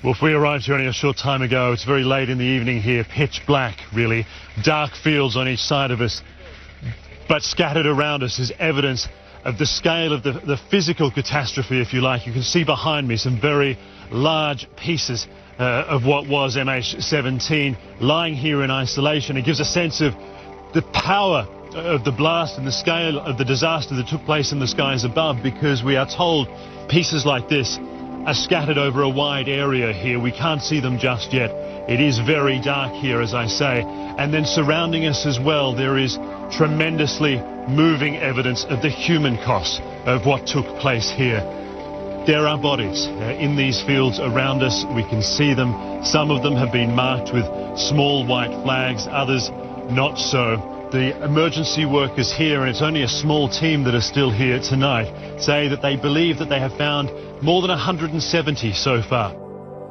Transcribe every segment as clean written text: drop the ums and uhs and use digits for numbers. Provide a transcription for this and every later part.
Well, if we arrived here only a short time ago, it's very late in the evening here, pitch black, really. Dark fields on each side of us, but scattered around us is evidence of the scale of the physical catastrophe, if you like. You can see behind me some very large pieces of what was MH17 lying here in isolation. It gives a sense of the power of the blast and the scale of the disaster that took place in the skies above, because we are told pieces like this are scattered over a wide area here. We can't see them just yet. It is very dark here, as I say. And then surrounding us as well, there is tremendously moving evidence of the human cost of what took place here. There are bodies in these fields around us. We can see them. Some of them have been marked with small white flags, others not so. The emergency workers here, and it's only a small team that are still here tonight, say that they believe that they have found more than 170 so far.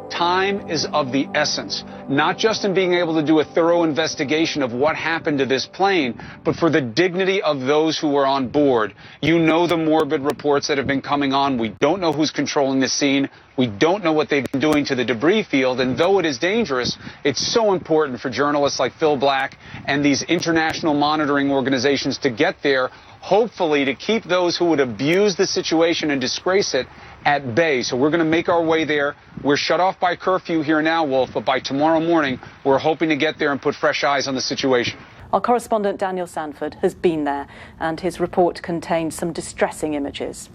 Time is of the essence, not just in being able to do a thorough investigation of what happened to this plane, but for the dignity of those who were on board. You know the morbid reports that have been coming on. We don't know who's controlling the scene. We don't know what they've been doing to the debris field. And though it is dangerous, it's so important for journalists like Phil Black and these international monitoring organizations to get there, hopefully to keep those who would abuse the situation and disgrace it at bay. So we're going to make our way there. We're shut off by curfew here now, Wolf, but by tomorrow morning, we're hoping to get there and put fresh eyes on the situation. Our correspondent Daniel Sanford has been there, and his report contains some distressing images.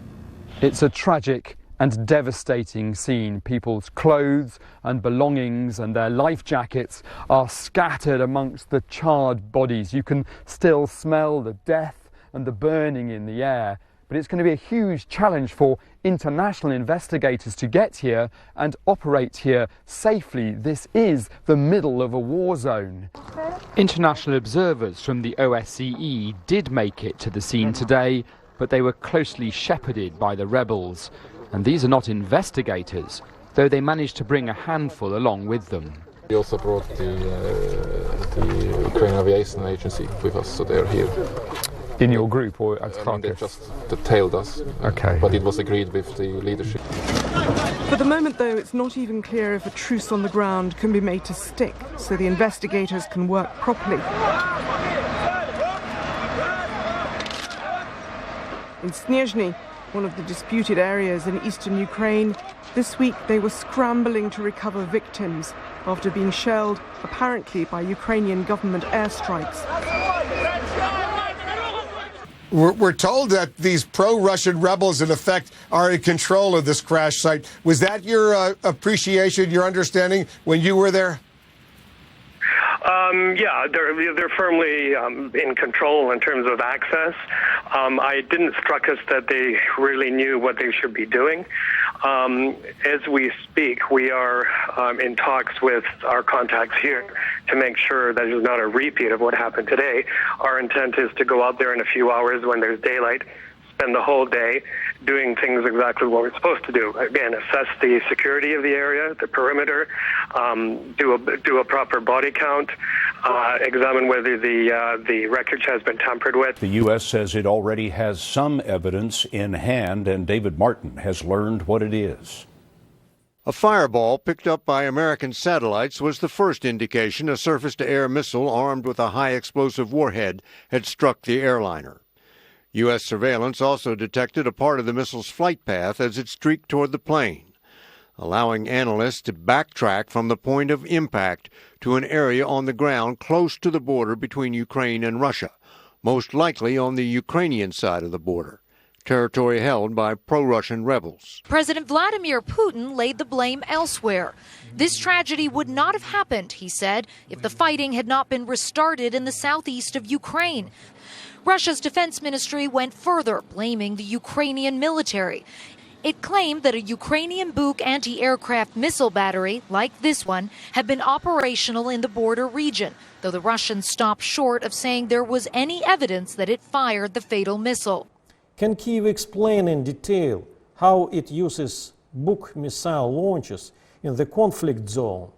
It's a tragic and devastating scene. People's clothes and belongings and their life jackets are scattered amongst the charred bodies. You can still smell the death and the burning in the air. But it's going to be a huge challenge for international investigators to get here and operate here safely. This is the middle of a war zone. International observers from the OSCE did make it to the scene today, but they were closely shepherded by the rebels. And these are not investigators, though they managed to bring a handful along with them. We also brought the Ukrainian Aviation Agency with us, so they're here. In your group or at Kharkiv? They just detailed us, okay. But it was agreed with the leadership. For the moment, though, it's not even clear if a truce on the ground can be made to stick, so the investigators can work properly. In Snezhny, one of the disputed areas in eastern Ukraine, this week they were scrambling to recover victims after being shelled, apparently by Ukrainian government airstrikes. We're told that these pro-Russian rebels, in effect, are in control of this crash site. Was that your appreciation, your understanding when you were there? Yeah, they're firmly in control in terms of access. It didn't struck us that they really knew what they should be doing. As we speak, we are in talks with our contacts here to make sure that it's not a repeat of what happened today. Our intent is to go out there in a few hours when there's daylight, spend the whole day doing things exactly what we're supposed to do. Again, assess the security of the area, the perimeter, do a proper body count, examine whether the wreckage has been tampered with. The U.S. says it already has some evidence in hand, and David Martin has learned what it is. A fireball picked up by American satellites was the first indication a surface-to-air missile armed with a high-explosive warhead had struck the airliner. U.S. surveillance also detected a part of the missile's flight path as it streaked toward the plane, allowing analysts to backtrack from the point of impact to an area on the ground close to the border between Ukraine and Russia, most likely on the Ukrainian side of the border, territory held by pro-Russian rebels. President Vladimir Putin laid the blame elsewhere. This tragedy would not have happened, he said, if the fighting had not been restarted in the southeast of Ukraine. Russia's defense ministry went further, blaming the Ukrainian military. It claimed that a Ukrainian Buk anti-aircraft missile battery, like this one, had been operational in the border region, though the Russians stopped short of saying there was any evidence that it fired the fatal missile. Can Kyiv explain in detail how it uses Buk missile launches in the conflict zone?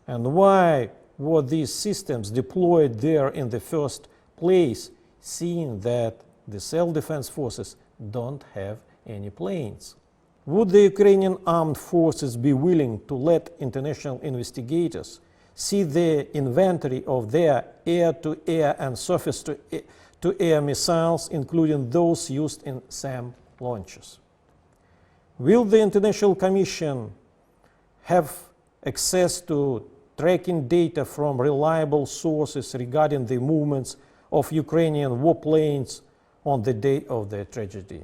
And why were these systems deployed there in the first place, seeing that the self-defense forces don't have any planes? Would the Ukrainian armed forces be willing to let international investigators see the inventory of their air-to-air and surface-to-air missiles, including those used in SAM launches? Will the International Commission have access to tracking data from reliable sources regarding the movements of Ukrainian warplanes on the day of the tragedy?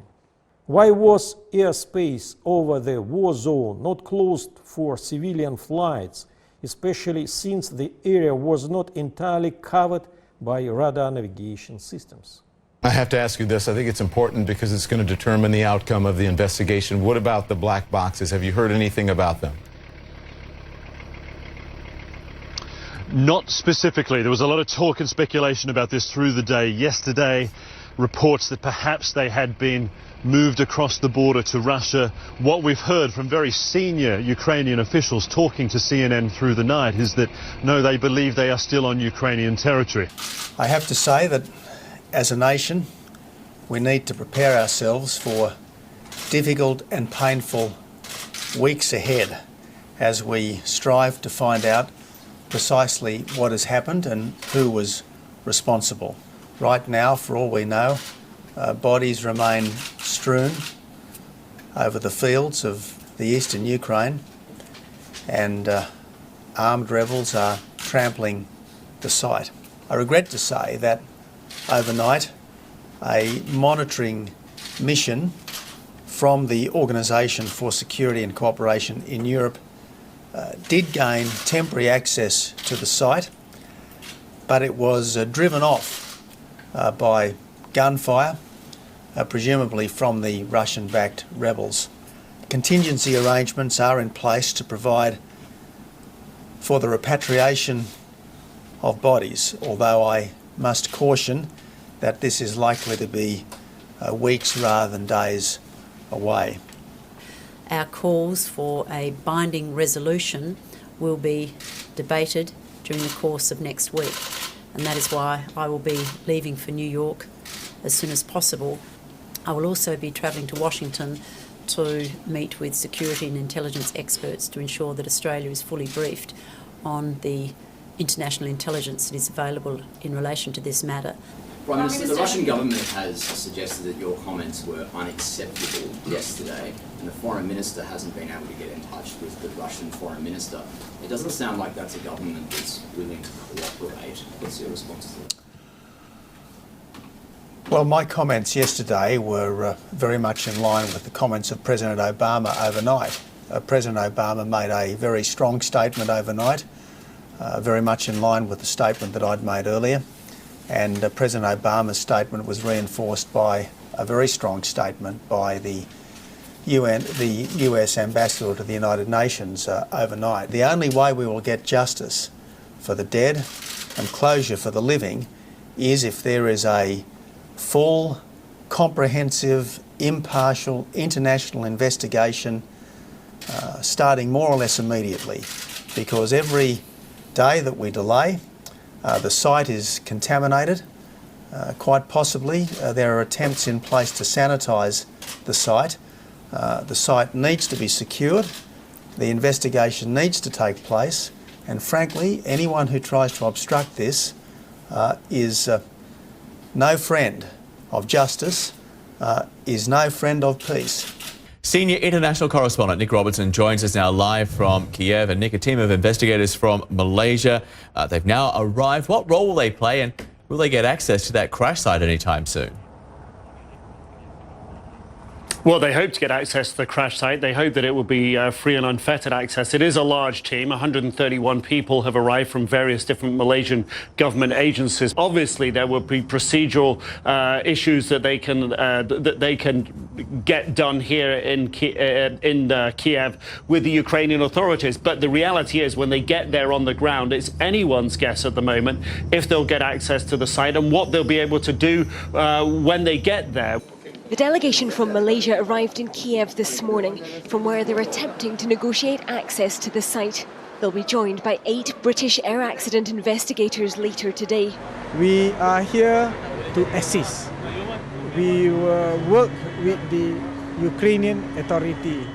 Why was airspace over the war zone not closed for civilian flights, especially since the area was not entirely covered by radar navigation systems? I have to ask you this. I think it's important because it's going to determine the outcome of the investigation. What about the black boxes? Have you heard anything about them? Not specifically. There was a lot of talk and speculation about this through the day. Yesterday, reports that perhaps they had been moved across the border to Russia. What we've heard from very senior Ukrainian officials talking to CNN through the night is that, no, they believe they are still on Ukrainian territory. I have to say that as a nation, we need to prepare ourselves for difficult and painful weeks ahead as we strive to find out precisely what has happened and who was responsible. Right now, for all we know, bodies remain strewn over the fields of the eastern Ukraine, and armed rebels are trampling the site. I regret to say that overnight a monitoring mission from the Organisation for Security and Cooperation in Europe did gain temporary access to the site, but it was driven off by gunfire, presumably from the Russian-backed rebels. Contingency arrangements are in place to provide for the repatriation of bodies, although I must caution that this is likely to be weeks rather than days away. Our calls for a binding resolution will be debated during the course of next week, and that is why I will be leaving for New York as soon as possible. I will also be travelling to Washington to meet with security and intelligence experts to ensure that Australia is fully briefed on the international intelligence that is available in relation to this matter. Prime Minister, the Russian government has suggested that your comments were unacceptable yesterday, and the Foreign Minister hasn't been able to get in touch with the Russian Foreign Minister. It doesn't sound like that's a government that's willing to cooperate. What's your response to that? Well, my comments yesterday were very much in line with the comments of President Obama overnight. President Obama made a very strong statement overnight, very much in line with the statement that I'd made earlier. And President Obama's statement was reinforced by a very strong statement by the US ambassador to the United Nations overnight. The only way we will get justice for the dead and closure for the living is if there is a full, comprehensive, impartial international investigation starting more or less immediately, because every day that we delay, the site is contaminated. Quite possibly there are attempts in place to sanitise the site. The site needs to be secured. The investigation needs to take place. And frankly, anyone who tries to obstruct this is no friend of justice, is no friend of peace. Senior international correspondent Nick Robertson joins us now live from Kiev. And Nick, a team of investigators from Malaysia, they've now arrived. What role will they play, and will they get access to that crash site anytime soon? Well, they hope to get access to the crash site. They hope that it will be free and unfettered access. It is a large team. 131 people have arrived from various different Malaysian government agencies. Obviously, there will be procedural issues that they can get done here in Kiev with the Ukrainian authorities. But the reality is, when they get there on the ground, it's anyone's guess at the moment if they'll get access to the site and what they'll be able to do when they get there. The delegation from Malaysia arrived in Kiev this morning, from where they're attempting to negotiate access to the site. They'll be joined by 8 British air accident investigators later today. We are here to assist. We work with the Ukrainian authority.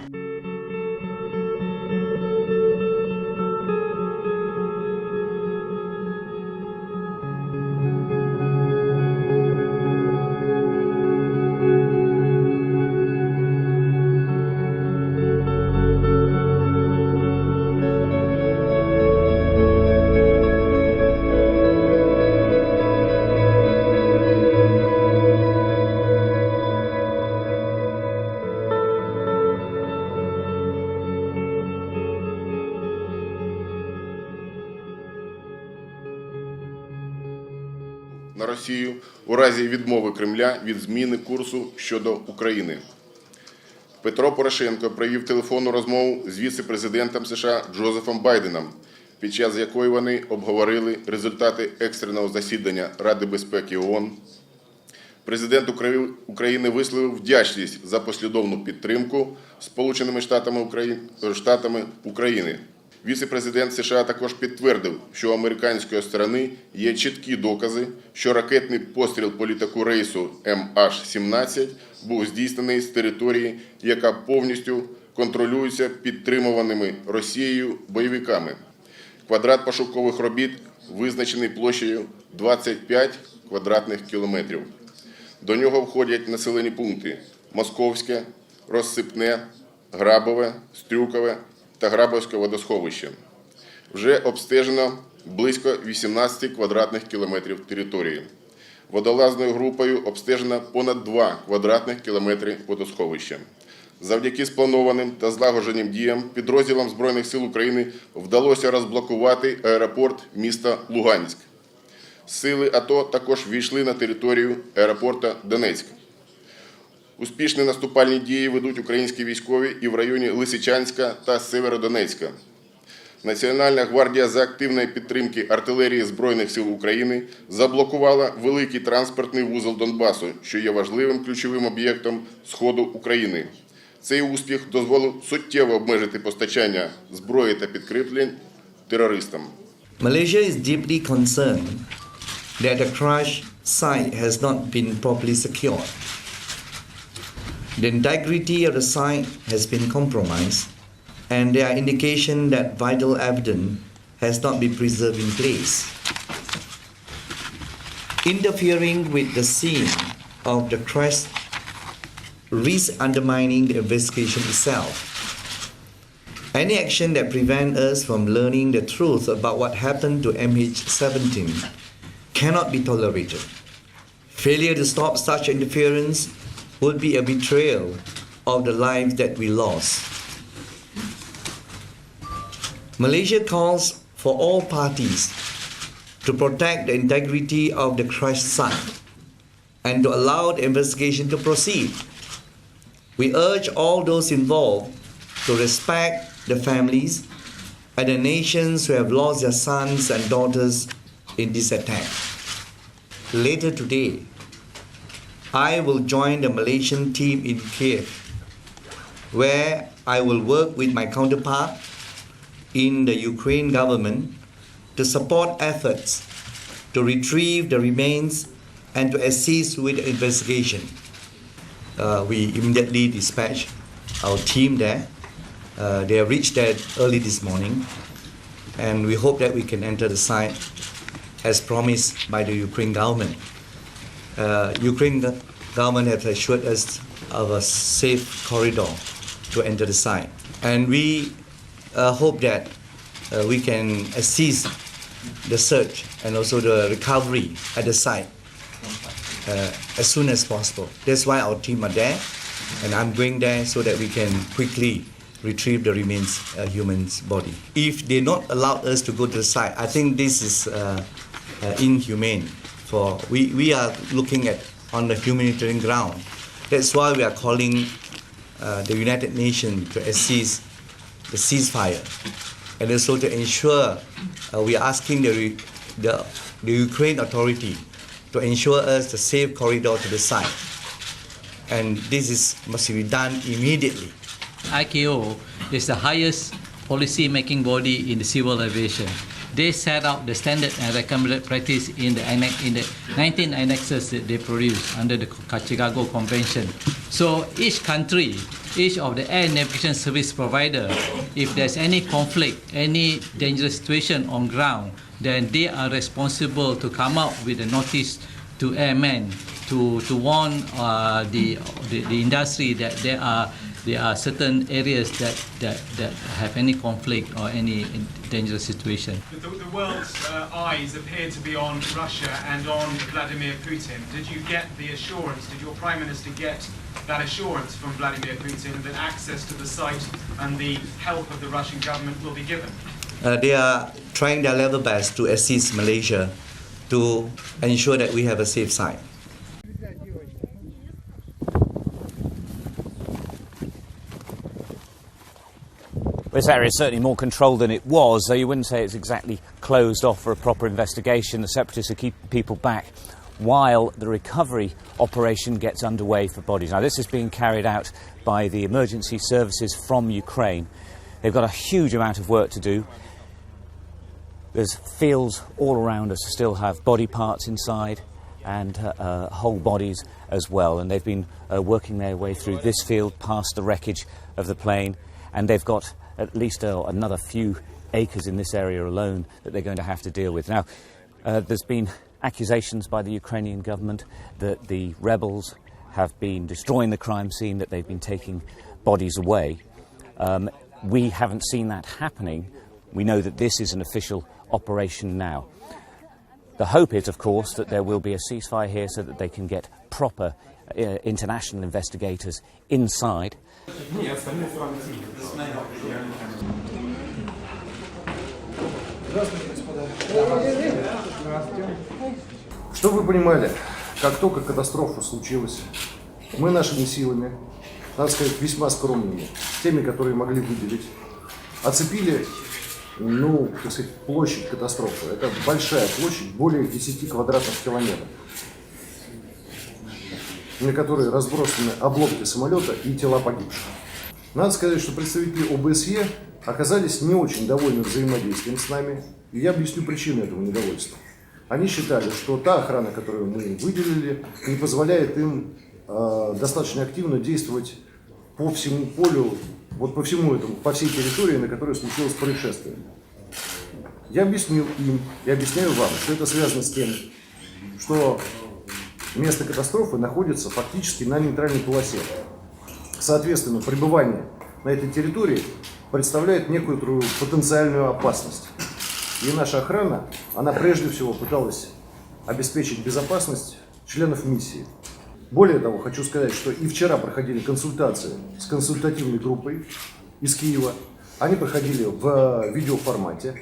на Росію у разі відмови Кремля від зміни курсу щодо України. Петро Порошенко провів телефонну розмову з віце-президентом США Джозефом Байденом, під час якої вони обговорили результати екстреного засідання Ради безпеки ООН. Президент України висловив вдячність за послідовну підтримку Сполученими Штатами України. Віце-президент США також підтвердив, що у американської сторони є чіткі докази, що ракетний постріл по літаку рейсу MH17 був здійснений з території, яка повністю контролюється підтримуваними Росією бойовиками. Квадрат пошукових робіт визначений площею 25 квадратних кілометрів. До нього входять населені пункти Московське, Розсипне, Грабове, Стрюкове та Грабовське водосховище. Вже обстежено близько 18 квадратних кілометрів території. Водолазною групою обстежено понад 2 квадратних кілометри водосховища. Завдяки спланованим та злагодженим діям підрозділам Збройних сил України вдалося розблокувати аеропорт міста Луганськ. Сили АТО також ввійшли на територію аеропорту Донецьк. Успішні наступальні дії ведуть українські військові і в районі Лисичанська та Северодонецька. Національна гвардія за активної підтримки артилерії Збройних сил України заблокувала великий транспортний вузол Донбасу, що є важливим ключовим об'єктом Сходу України. Цей успіх дозволив суттєво обмежити постачання зброї та підкріплень терористам. Malaysia is deeply concerned that the crash site has not been properly secured. The integrity of the site has been compromised, and there are indications that vital evidence has not been preserved in place. Interfering with the scene of the crash risks undermining the investigation itself. Any action that prevents us from learning the truth about what happened to MH17 cannot be tolerated. Failure to stop such interference would be a betrayal of the lives that we lost. Malaysia calls for all parties to protect the integrity of the crash site and to allow the investigation to proceed. We urge all those involved to respect the families and the nations who have lost their sons and daughters in this attack. Later today, I will join the Malaysian team in Kiev, where I will work with my counterpart in the Ukraine government to support efforts to retrieve the remains and to assist with the investigation. We immediately dispatched our team there. They have reached there early this morning, and we hope that we can enter the site as promised by the Ukraine government. Ukraine government has assured us of a safe corridor to enter the site, and we hope that we can assist the search and also the recovery at the site as soon as possible. That's why our team are there, and I'm going there so that we can quickly retrieve the remains human's body. If they not allow us to go to the site, I think this is inhumane. For we are looking at on the humanitarian ground. That's why we are calling the United Nations to assist the ceasefire, and also to ensure we are asking the Ukraine authority to ensure us the safe corridor to the site, and this must be done immediately. ICAO is the highest policy-making body in the civil aviation. They set out the standard and recommended practice in the 19 annexes that they produced under the Chicago Convention. So each country, each of the air navigation service provider, if there's any conflict, any dangerous situation on ground, then they are responsible to come out with a notice to airmen to warn the industry that there are certain areas that have any conflict or any dangerous situation. The world's eyes appear to be on Russia and on Vladimir Putin. Did you get the assurance, did your Prime Minister get that assurance from Vladimir Putin that access to the site and the help of the Russian government will be given? They are trying their level best to assist Malaysia to ensure that we have a safe site. This area is certainly more controlled than it was, though you wouldn't say it's exactly closed off for a proper investigation. The separatists are keeping people back while the recovery operation gets underway for bodies. Now, this is being carried out by the emergency services from Ukraine. They've got a huge amount of work to do. There's fields all around us still have body parts inside and whole bodies as well. And they've been working their way through this field past the wreckage of the plane, and they've got at least another few acres in this area alone that they're going to have to deal with. Now, there's been accusations by the Ukrainian government that the rebels have been destroying the crime scene, that they've been taking bodies away. We haven't seen that happening. We know that this is an official operation now. The hope is, of course, that there will be a ceasefire here so that they can get proper international investigators inside. Чтобы вы понимали, как только катастрофа случилась, мы нашими силами, надо сказать, весьма скромными, теми, которые могли выделить, оцепили, так сказать, площадь катастрофы. Это большая площадь, более 10 квадратных километров, на которой разбросаны обломки самолета и тела погибших. Надо сказать, что представители ОБСЕ оказались не очень довольны взаимодействием с нами, и я объясню причину этого недовольства. Они считали, что та охрана, которую мы выделили, не позволяет им достаточно активно действовать по всему полю, вот по всему этому, по всей территории, на которой случилось происшествие. Я объяснил им и объясняю вам, что это связано с тем, что место катастрофы находится фактически на нейтральной полосе. Соответственно, пребывание на этой территории представляет некую потенциальную опасность. И наша охрана, она прежде всего пыталась обеспечить безопасность членов миссии. Более того, хочу сказать, что и вчера проходили консультации с консультативной группой из Киева. Они проходили в видеоформате.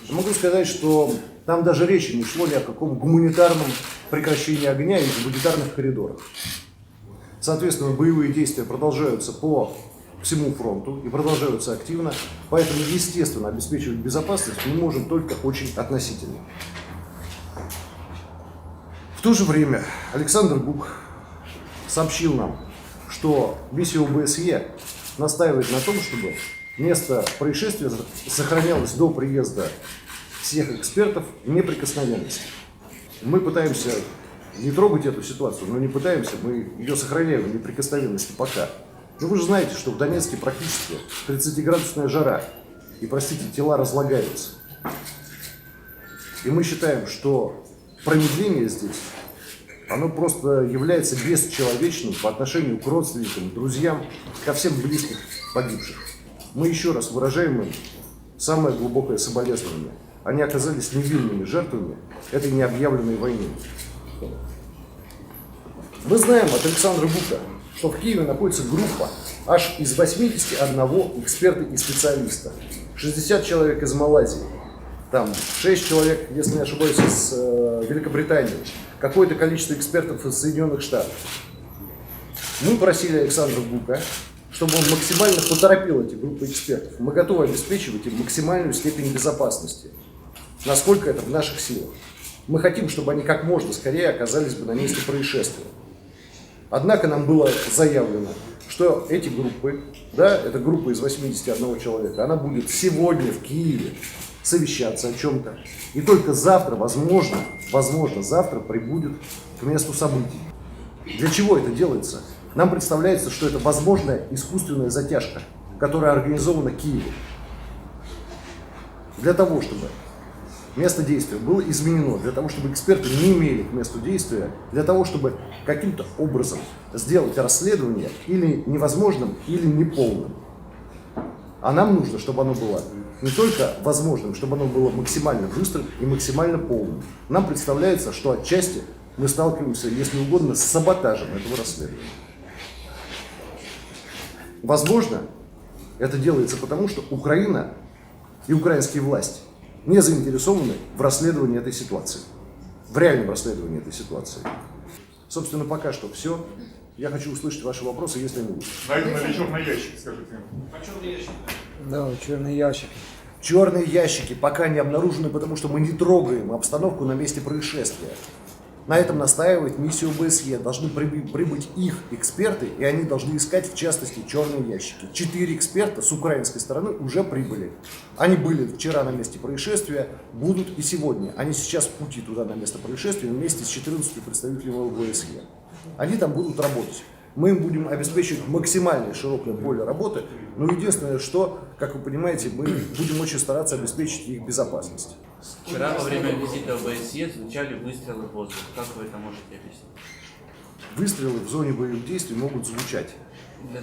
Могу сказать, что там даже речи не шло ни о каком гуманитарном прекращении огня или гуманитарных коридорах. Соответственно, боевые действия продолжаются по всему фронту и продолжаются активно, поэтому, естественно, обеспечивать безопасность мы можем только очень относительно. В то же время Александр Бук сообщил нам, что миссия ОБСЕ настаивает на том, чтобы место происшествия сохранялось до приезда всех экспертов в неприкосновенности. Мы пытаемся не трогать эту ситуацию, но не пытаемся, мы ее сохраняем в неприкосновенности пока. Но вы же знаете, что в Донецке практически 30-градусная жара, и, простите, тела разлагаются. И мы считаем, что промедление здесь, оно просто является бесчеловечным по отношению к родственникам, друзьям, ко всем близким погибших. Мы еще раз выражаем им самое глубокое соболезнование. Они оказались невинными жертвами этой необъявленной войны. Мы знаем от Александра Бука, что в Киеве находится группа аж из 81 эксперта и специалиста. 60 человек из Малайзии, там 6 человек, если не ошибаюсь, из Великобритании, какое-то количество экспертов из Соединенных Штатов. Мы просили Александра Бука, чтобы он максимально поторопил эти группы экспертов. Мы готовы обеспечивать им максимальную степень безопасности, насколько это в наших силах. Мы хотим, чтобы они как можно скорее оказались бы на месте происшествия. Однако нам было заявлено, что эти группы, это группа из 81 человека, она будет сегодня в Киеве совещаться о чем-то. И только завтра, возможно, завтра прибудет к месту событий. Для чего это делается? Нам представляется, что это возможная искусственная затяжка, которая организована Киевом. Для того, чтобы место действия было изменено, для того, чтобы эксперты не имели к месту действия, для того, чтобы каким-то образом сделать расследование или невозможным, или неполным. А нам нужно, чтобы оно было не только возможным, чтобы оно было максимально быстрым и максимально полным. Нам представляется, что отчасти мы сталкиваемся, если угодно, с саботажем этого расследования. Возможно, это делается потому, что Украина и украинские власти не заинтересованы в расследовании этой ситуации. в реальном расследовании этой ситуации. Собственно, пока что все. Я хочу услышать ваши вопросы, если они будут. Найдены черные ящики, скажите. А черные ящики? Да, черные ящики. Черные ящики пока не обнаружены, потому что мы не трогаем обстановку на месте происшествия. На этом настаивает миссия ОБСЕ. Должны прибыть их эксперты, и они должны искать, в частности, черные ящики. 4 эксперта с украинской стороны уже прибыли. Они были вчера на месте происшествия, будут и сегодня. Они сейчас в пути туда, на место происшествия, вместе с 14 представителями ОБСЕ. Они там будут работать. Мы им будем обеспечивать максимально широкое поле работы, но единственное, что, как вы понимаете, мы будем очень стараться обеспечить их безопасность. Вчера во время визита ОБСЕ звучали выстрелы в воздух. Как вы это можете объяснить? Выстрелы в зоне боевых действий могут звучать.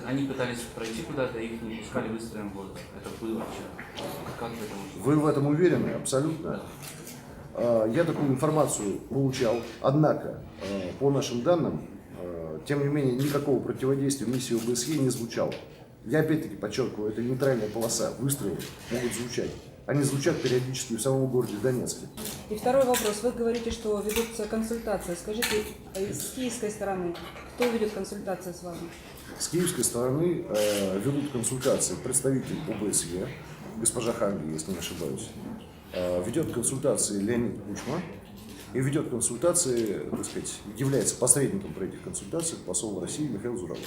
Они пытались пройти куда-то, их не пускали выстрелом в воздух. Это было вчера. Как вы это можете? Вы в этом уверены? Абсолютно. Я такую информацию получал, однако, по нашим данным, тем не менее, никакого противодействия миссии ОБСЕ не звучало. Я опять-таки подчеркиваю, это нейтральная полоса, выстрелы могут звучать. Они звучат периодически в самом городе Донецке. И второй вопрос. Вы говорите, что ведутся консультации. Скажите, с киевской стороны, кто ведет консультации с вами? С киевской стороны ведут консультации представитель ОБСЕ, госпожа Ханги, если не ошибаюсь. Ведет консультации Леонид Кучма и ведет консультации, так сказать, является посредником при этих консультациях посол России Михаил Зуравов.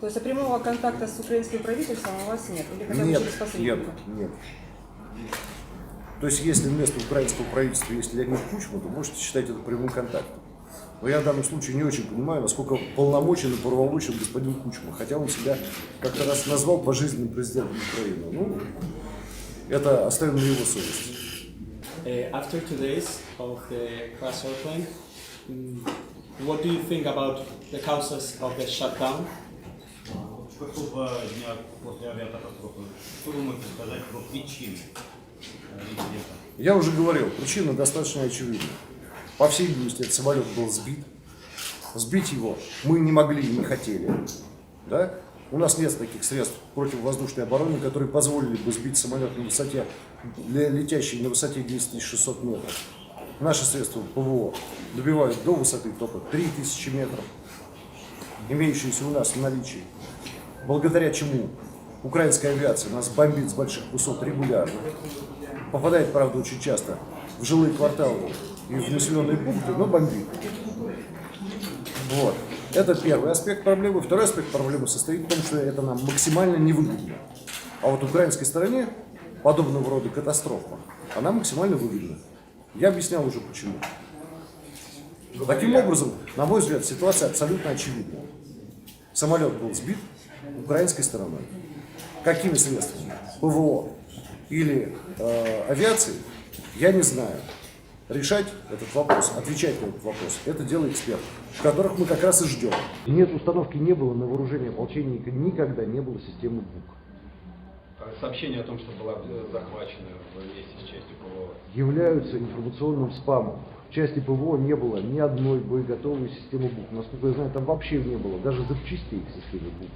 То есть прямого контакта с украинским правительством у вас нет? Или хотя бы через посредника? Нет. То есть, если вместо украинского правительства есть Леонид Кучма, то можете считать это прямым контактом. Но я в данном случае не очень понимаю, насколько полномочен и правомочен господин Кучма, хотя он себя как-то раз назвал пожизненным президентом Украины. Ну, это оставим на его совести. After 2 days of the crash airplane, what do you think about the causes of the shutdown? Какого дня после авиакатастрофы? Что вы можете сказать про причины инцидента? Я уже говорил, причина достаточно очевидна. По всей видимости, этот самолет был сбит. Сбить его мы не могли и не хотели. Да? У нас нет таких средств противовоздушной обороны, которые позволили бы сбить самолет на высоте, летящий на высоте 10 600 метров. Наши средства ПВО добивают до высоты только 3000 метров, имеющиеся у нас в наличии. Благодаря чему украинская авиация нас бомбит с больших высот регулярно. Попадает, правда, очень часто в жилые кварталы и в населенные пункты, но бомбит. Вот. Это первый аспект проблемы. Второй аспект проблемы состоит в том, что это нам максимально невыгодно. А вот украинской стороне подобного рода катастрофа, она максимально выгодна. Я объяснял уже почему. Таким образом, на мой взгляд, ситуация абсолютно очевидна. Самолет был сбит украинской стороной. Какими средствами? ПВО или авиацией? Я не знаю. Решать этот вопрос, отвечать на этот вопрос, это дело экспертов, которых мы как раз и ждем. Нет, установки не было на вооружение ополчения, никогда не было системы БУК. Сообщение о том, что была захвачена вместе с частью ПВО, являются информационным спамом. В части ПВО не было ни одной боеготовой системы БУК. Насколько я знаю, там вообще не было даже запчастей к системе БУК.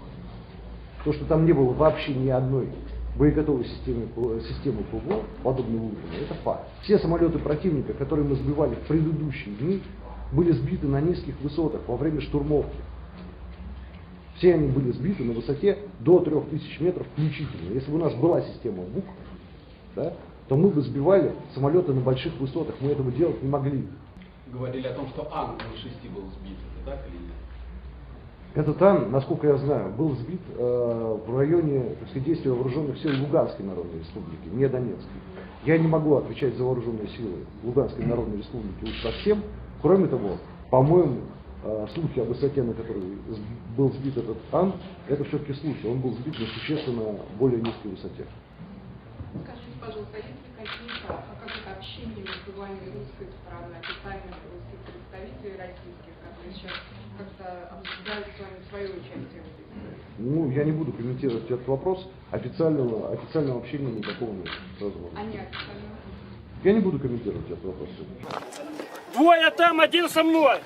То, что там не было вообще ни одной боеготовой системы ПВО, подобного уровня, это факт. Все самолеты противника, которые мы сбивали в предыдущие дни, были сбиты на низких высотах во время штурмовки. Все они были сбиты на высоте до 3000 метров включительно. Если бы у нас была система БУК, да, то мы бы сбивали самолеты на больших высотах. Мы этого делать не могли. Говорили о том, что Ан-06 был сбит. Это так или нет? Этот Ан, насколько я знаю, был сбит в районе, так сказать, действия вооруженных сил Луганской Народной Республики, не Донецкой. Я не могу отвечать за вооруженные силы Луганской Народной Республики уж совсем. Кроме того, по-моему, слухи о высоте, на которой был сбит этот Ан, это все-таки слухи. Он был сбит на существенно более низкой высоте. Скажите, пожалуйста, есть ли какие-то общения между вами и русской стороной, официальных русских представителей российских, которые сейчас как-то обсуждают с вами свое участие в этой истории? Ну, я не буду комментировать этот вопрос. Официального общения никакого нет. А не официального? Я не буду комментировать этот вопрос. Двое там, один со мной.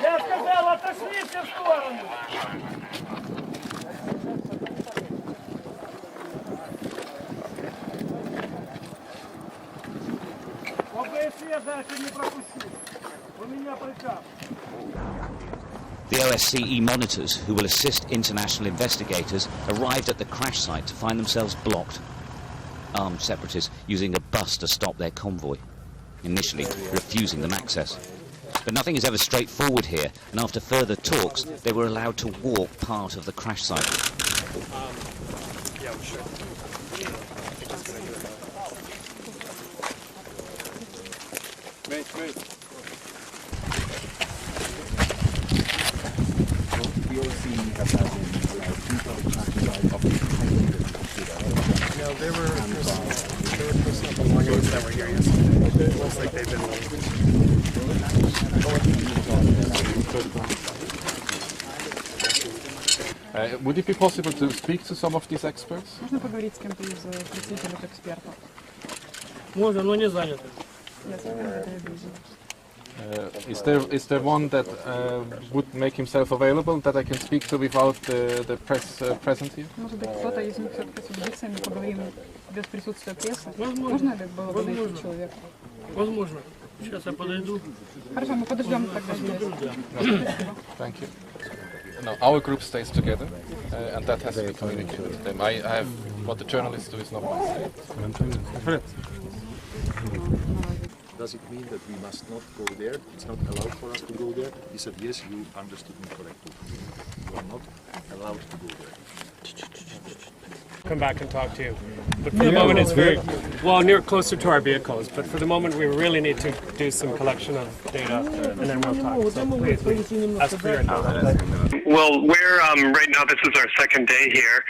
Я сказал, отошли все в сторону. The OSCE monitors, who will assist international investigators, arrived at the crash site to find themselves blocked. Armed separatists using a bus to stop their convoy, initially refusing them access. But nothing is ever straightforward here, and after further talks, they were allowed to walk part of the crash site. No, they were personal belongings that were here yesterday. It looks like they've been would it be possible to speak to some of these experts? Можно поговорить с кем-то из представителей экспертов? Можно, но не заняты. Is there one that would make himself available that I can speak to without the press present here? Может быть, кто-то из них все-таки освободится, и мы поговорим без присутствия прессы. Можно ли было бы найти человека? Возможно. Сейчас я подойду. Хорошо, мы подождем тогда здесь. Thank you. No, our group stays together, and that has to be communicated to them. I have what the journalists do is not my state. Does it mean that we must not go there? It's not allowed for us to go there? He said, yes, you understood me correctly. You are not allowed to go there. Come back and talk to you. But for the moment it's very, well, near closer to our vehicles. But for the moment we really need to do some collection of data and then we'll talk. So please, ask for your notes. Well, we're right now, this is our second day here.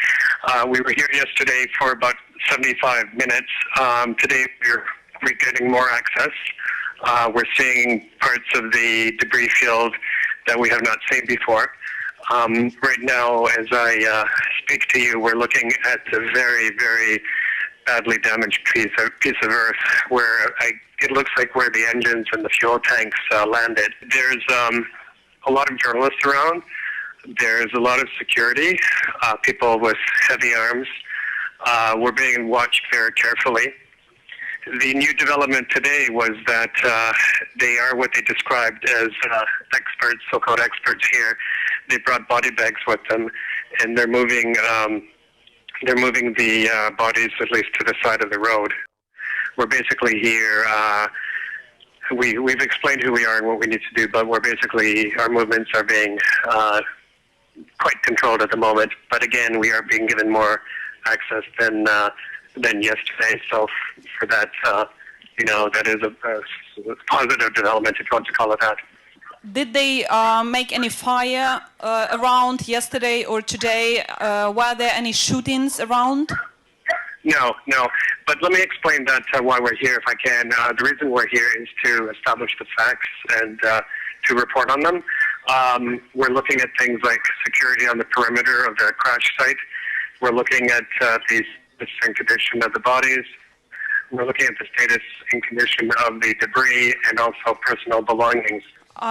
We were here yesterday for about 75 minutes. Today we're getting more access. We're seeing parts of the debris field that we have not seen before. Right now, as I speak to you, we're looking at a very, very badly damaged piece of earth where it looks like where the engines and the fuel tanks landed. There's a lot of journalists around. There's a lot of security, people with heavy arms. We're being watched very carefully. The new development today was that they are what they described as experts, so-called experts here. They brought body bags with them, and they're moving the bodies at least to the side of the road. We're basically here. We've explained who we are and what we need to do, but our movements are being quite controlled at the moment. But again, we are being given more access than yesterday. So for that, that is a positive development, if you want to call it that. Did they make any fire around yesterday or today? Were there any shootings around? No. But let me explain that why we're here, if I can. The reason we're here is to establish the facts and to report on them. We're looking at things like security on the perimeter of the crash site. We're looking at the and condition of the bodies. We're looking at the status and condition of the debris and also personal belongings.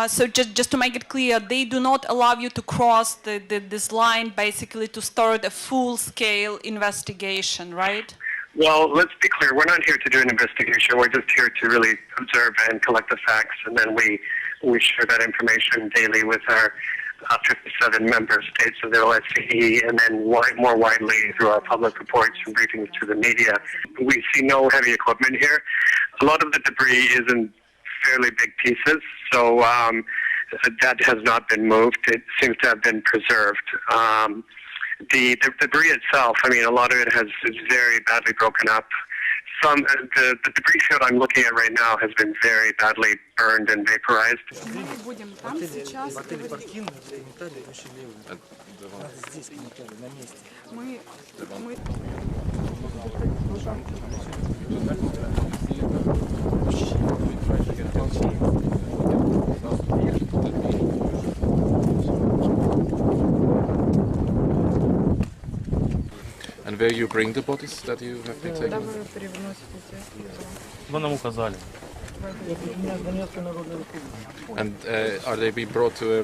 So just to make it clear, they do not allow you to cross this line basically to start a full-scale investigation, right? Well, let's be clear. We're not here to do an investigation. We're just here to really observe and collect the facts, and then we share that information daily with our 57 member states of the OSCE, and then more widely through our public reports and briefings to the media. We see no heavy equipment here. A lot of the debris is in fairly big pieces, so that has not been moved. It seems to have been preserved. The debris itself, a lot of it is very badly broken up. The debris field I'm looking at right now has been very badly burned and vaporized. And where you bring the bodies that you have been taken? And are they being brought to a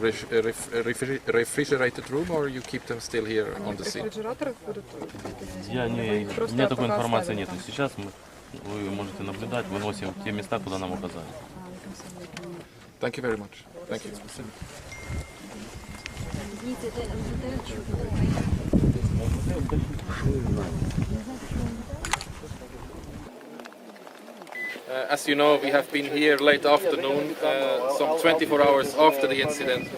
refrigerated room, or you keep them still here on the scene? У меня такой информации нет. Сейчас вы можете наблюдать, выносим в те места, куда нам указали. Thank you very much. Thank you. As you know, we have been here late afternoon, some 24 hours after the incident,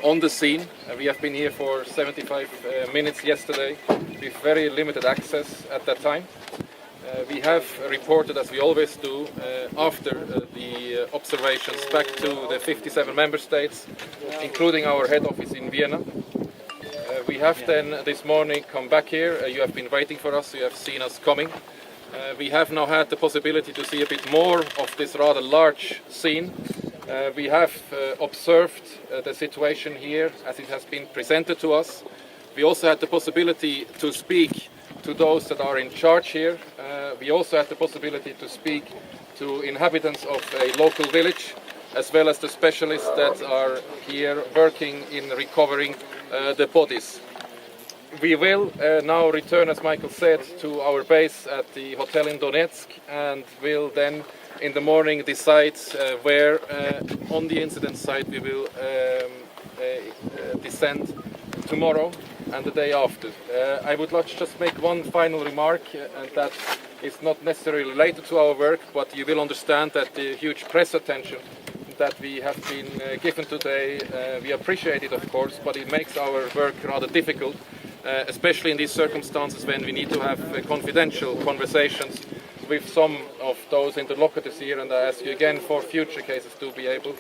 on the scene. We have been here for 75 minutes yesterday, with very limited access at that time. We have reported, as we always do, after the observations back to the 57 member states, including our head office in Vienna. We have then this morning come back here. You have been waiting for us, you have seen us coming. We have now had the possibility to see a bit more of this rather large scene. We have observed the situation here as it has been presented to us. We also had the possibility to speak to those that are in charge here. We also had the possibility to speak to inhabitants of a local village, as well as the specialists that are here working in recovering the bodies. We will now return, as Michael said, to our base at the hotel in Donetsk, and will then in the morning decide where on the incident site we will descend tomorrow and the day after. I would like to just make one final remark, and that is not necessarily related to our work, but you will understand that the huge press attention that we have been given today, we appreciate it, of course, but it makes our work rather difficult, especially in these circumstances when we need to have confidential conversations with some of those interlocutors here, and I ask you again for future cases to be able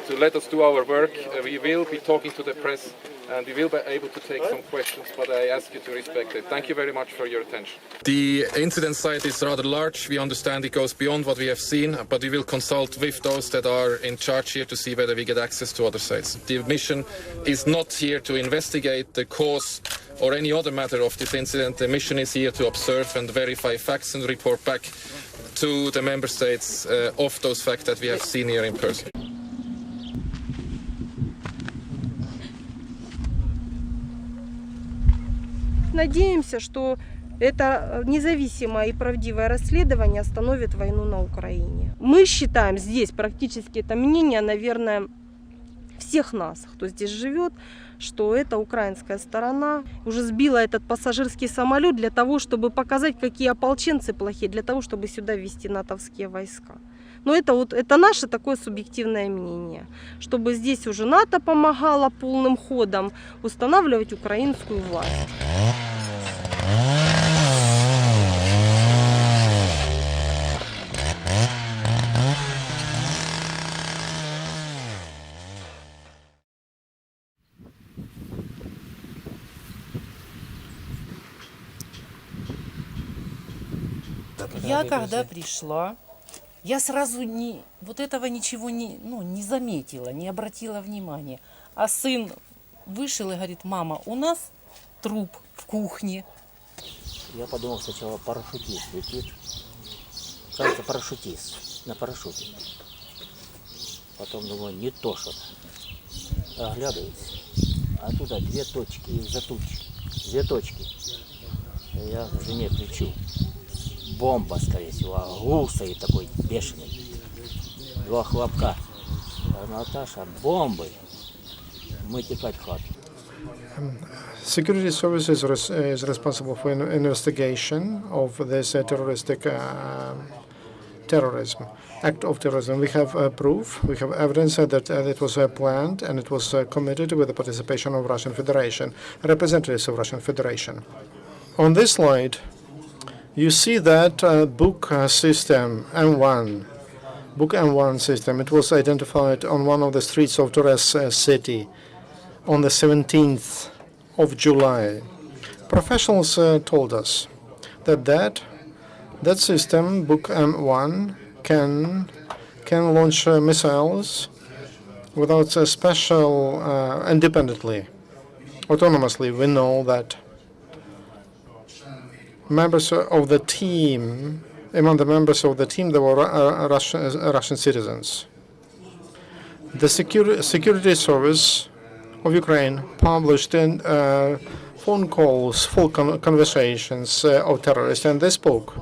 to let us do our work. We will be talking to the press and we will be able to take some questions, but I ask you to respect it. Thank you very much for your attention. The incident site is rather large. We understand it goes beyond what we have seen, but we will consult with those that are in charge here to see whether we get access to other sites. The mission is not here to investigate the cause or any other matter of this incident. The mission is here to observe and verify facts and report back to the member states of those facts that we have seen here in person. Надеемся, что это независимое и правдивое расследование остановит войну на Украине. Мы считаем здесь, практически это мнение, наверное, всех нас, кто здесь живет, что эта украинская сторона уже сбила этот пассажирский самолет для того, чтобы показать, какие ополченцы плохие, для того, чтобы сюда ввести натовские войска. Но это наше такое субъективное мнение, чтобы здесь уже НАТО помогало полным ходом устанавливать украинскую власть. Я когда пришла, я сразу вот этого ничего не заметила, не обратила внимания. А сын вышел и говорит: мама, у нас труп в кухне. Я подумал сначала, парашютист летит. Кажется, парашютист на парашюте. Потом думаю, не то что-то. Оглядываюсь. А туда две точки из-за тучки. Две точки. Я к жене кричу: бомба, скорее всего, гул стоит такой бешеный. Два хлопка. Наташа, бомбы. Мы текать в хату. Security Services is responsible for investigation of this terroristic terrorism, act of terrorism. We have proof, we have evidence that it was planned and it was committed with the participation of Russian Federation, representatives of Russian Federation. On this slide, you see that book system M1, book M1 system. It was identified on one of the streets of Torez city on the 17th of July. Professionals told us that system, book M1, can launch missiles without a special, independently, autonomously. We know that members of the team, among the members of the team, there were Russian citizens. The security service of Ukraine published in phone calls, full conversations of terrorists, and they spoke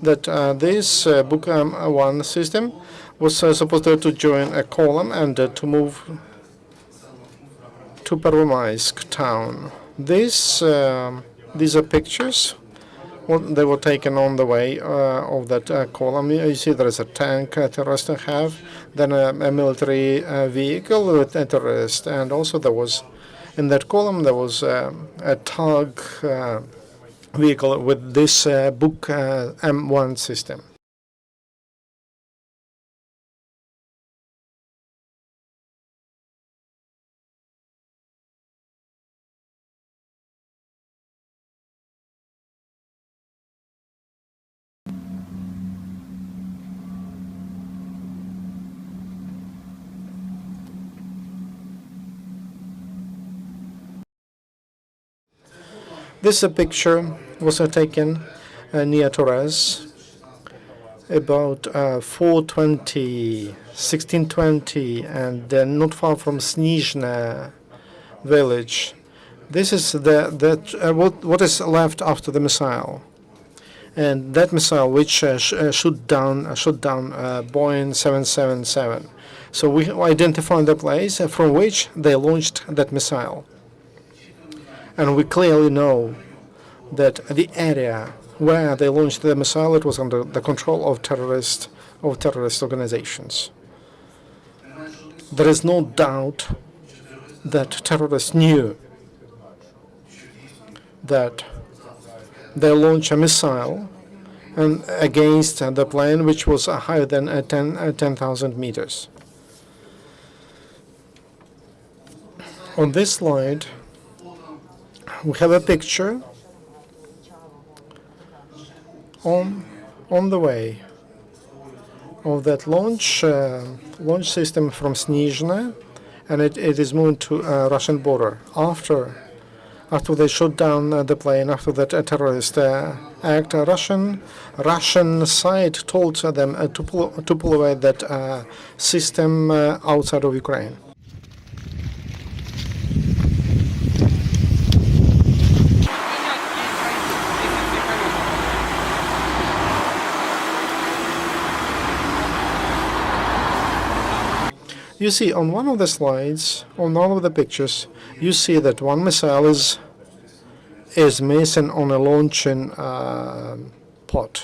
that this Book 1 system was supposed to join a column and to move to Pervomaisk town. These are pictures. Well, they were taken on the way of that column. You see there is a tank terrorists have, then a military vehicle with a terrorist, and also there was, in that column, there was a tug vehicle with this Book M1 system. This picture was taken near Torez about 1620, and not far from Snizhne village. This is what is left after the missile, and that missile which shot down Boeing 777. So we identified the place from which they launched that missile. And we clearly know that the area where they launched the missile, it was under the control of terrorist organizations. There is no doubt that terrorists knew that they launched a missile and against the plane, which was higher than 10,000 meters. On this slide, we have a picture on the way of that launch system from Snizhne, and it is moved to Russian border. After they shot down the plane, after that terrorist act, Russian side told them to pull away that system outside of Ukraine. You see, on one of the slides, on all of the pictures, you see that one missile is missing on a launching pod,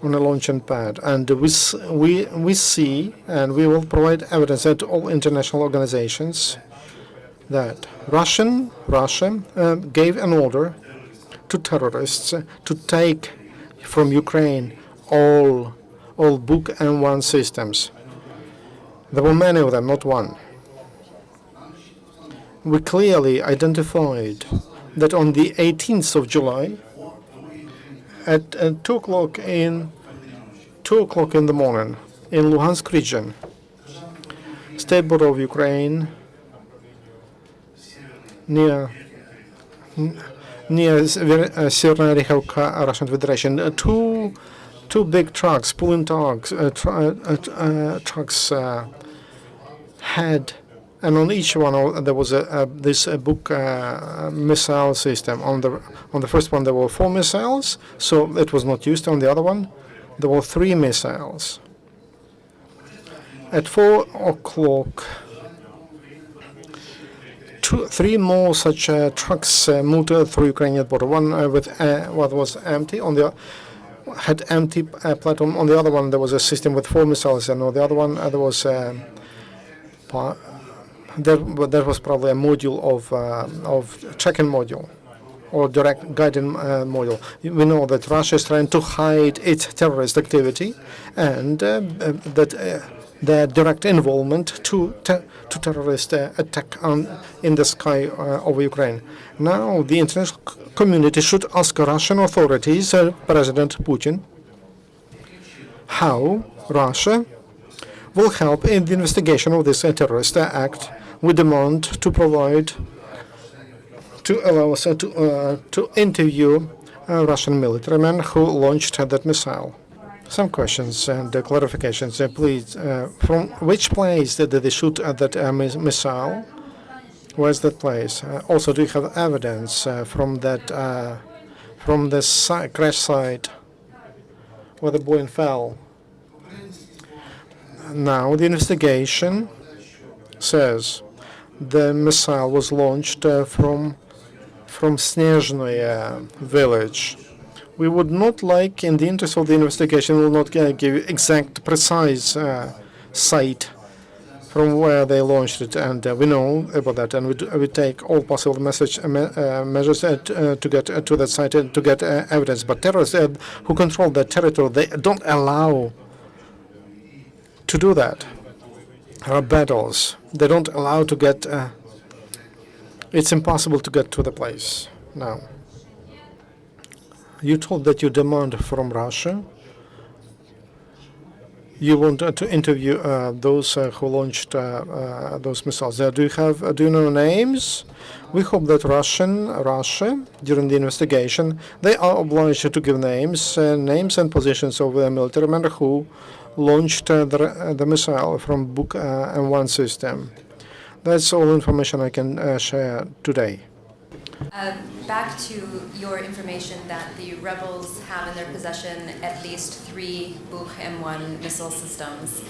on a launching pad, and we see, and we will provide evidence to all international organizations that Russia gave an order to terrorists to take from Ukraine all Book M1 systems. There were many of them, not one. We clearly identified that on the 18th of July, at 2 o'clock in the morning, in Lugansk region, state border of Ukraine, near Severna Rekhavka, Russian Federation, two big trucks, pulling trucks, had, and on each one there was this Book missile system. On the first one there were 4 missiles, so it was not used. On the other one there were 3 missiles. At 4 o'clock, 3 more such trucks moved through Ukrainian border. One with what was empty, had empty platform. On the other one there was a system with 4 missiles, and on the other one there was that was probably a module of check-in module or direct guiding module. We know that Russia is trying to hide its terrorist activity and that their direct involvement to terrorist attack in the sky over Ukraine. Now the international community should ask Russian authorities, President Putin, how Russia will help in the investigation of this terrorist act. We demand to allow us to interview Russian military men who launched that missile. Some questions and clarifications, please. From which place did they shoot that missile? Where's that place? Also, do you have evidence from from the crash site where the Boeing fell. Now the investigation says the missile was launched from Snezhnoye village. We would not like, in the interest of the investigation, we will not give exact, precise site from where they launched it, and we know about that, and we take all possible measures to get to that site and to get evidence. But terrorists who control that territory, they don't allow to do that. There are battles. They don't allow to get. It's impossible to get to the place now. You told that you demand from Russia. You want to interview those who launched those missiles. Do you know names? We hope that Russia, during the investigation, they are obliged to give names and positions of the military men who launched the missile from Buk M1 system. That's all information I can share today. Back to your information that the rebels have in their possession at least 3 Buk M1 missile systems.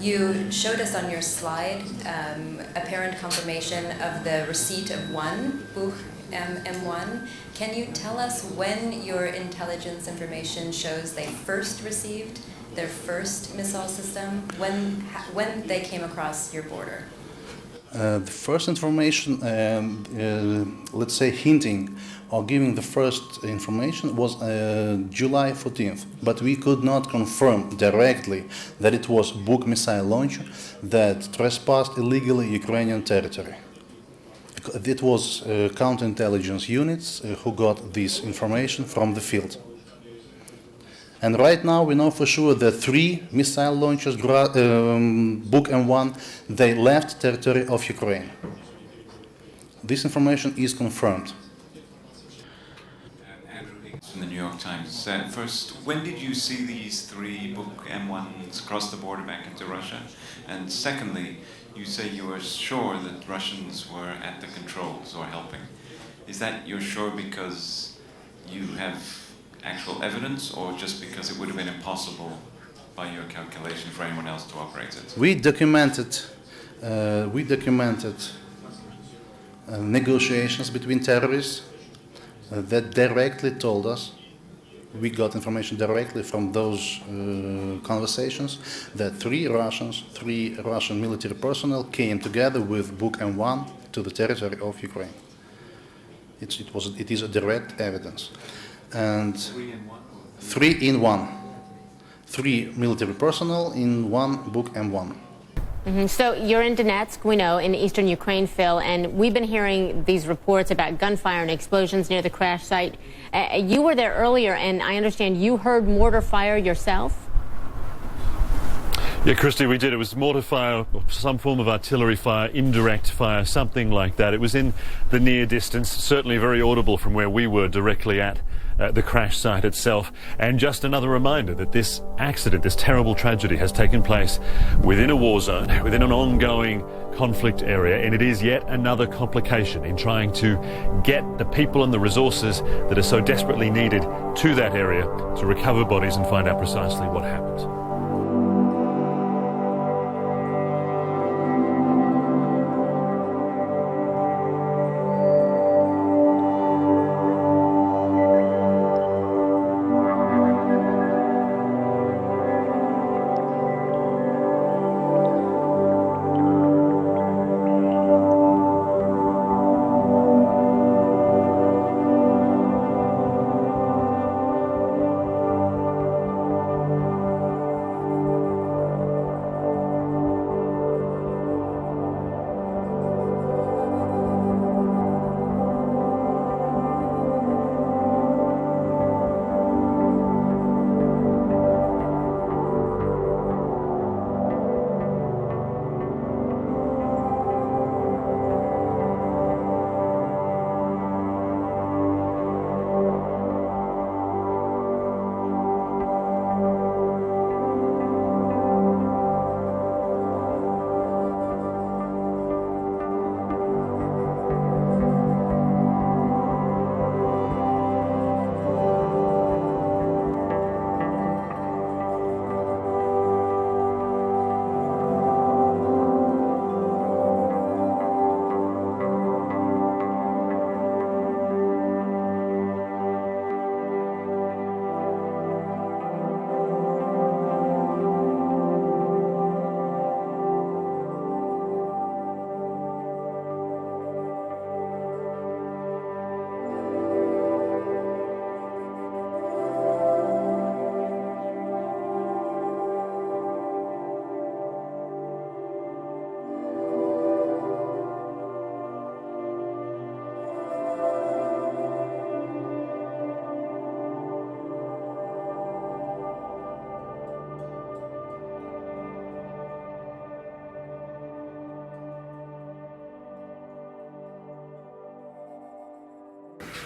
You showed us on your slide apparent confirmation of the receipt of 1 Buk M1. Can you tell us when your intelligence information shows they first received their first missile system, when they came across your border? The first information, let's say hinting or giving the first information was July 14th, but we could not confirm directly that it was Buk missile launcher that trespassed illegally Ukrainian territory. It was counterintelligence units who got this information from the field. And right now we know for sure that 3 missile launchers, Buk M1, they left territory of Ukraine. This information is confirmed. From the New York Times. First, when did you see these 3 Buk M1s cross the border back into Russia? And secondly, you say you were sure that Russians were at the controls or helping. Is that you're sure because you have actual evidence, or just because it would have been impossible by your calculation for anyone else to operate it? We documented negotiations between terrorists that directly told us, we got information directly from those conversations, that 3 Russian military personnel came together with Buk M1 to the territory of Ukraine. It is a direct evidence. And 3 in 1. 3 military personnel in 1 Buk M1. So you're in Donetsk, we know, in eastern Ukraine, Phil, and we've been hearing these reports about gunfire and explosions near the crash site. You were there earlier, and I understand you heard mortar fire yourself? Yeah, Christy, we did. It was mortar fire, some form of artillery fire, indirect fire, something like that. It was in the near distance, certainly very audible from where we were directly at the crash site itself. And just another reminder that this accident, this terrible tragedy, has taken place within a war zone, within an ongoing conflict area, and it is yet another complication in trying to get the people and the resources that are so desperately needed to that area to recover bodies and find out precisely what happened.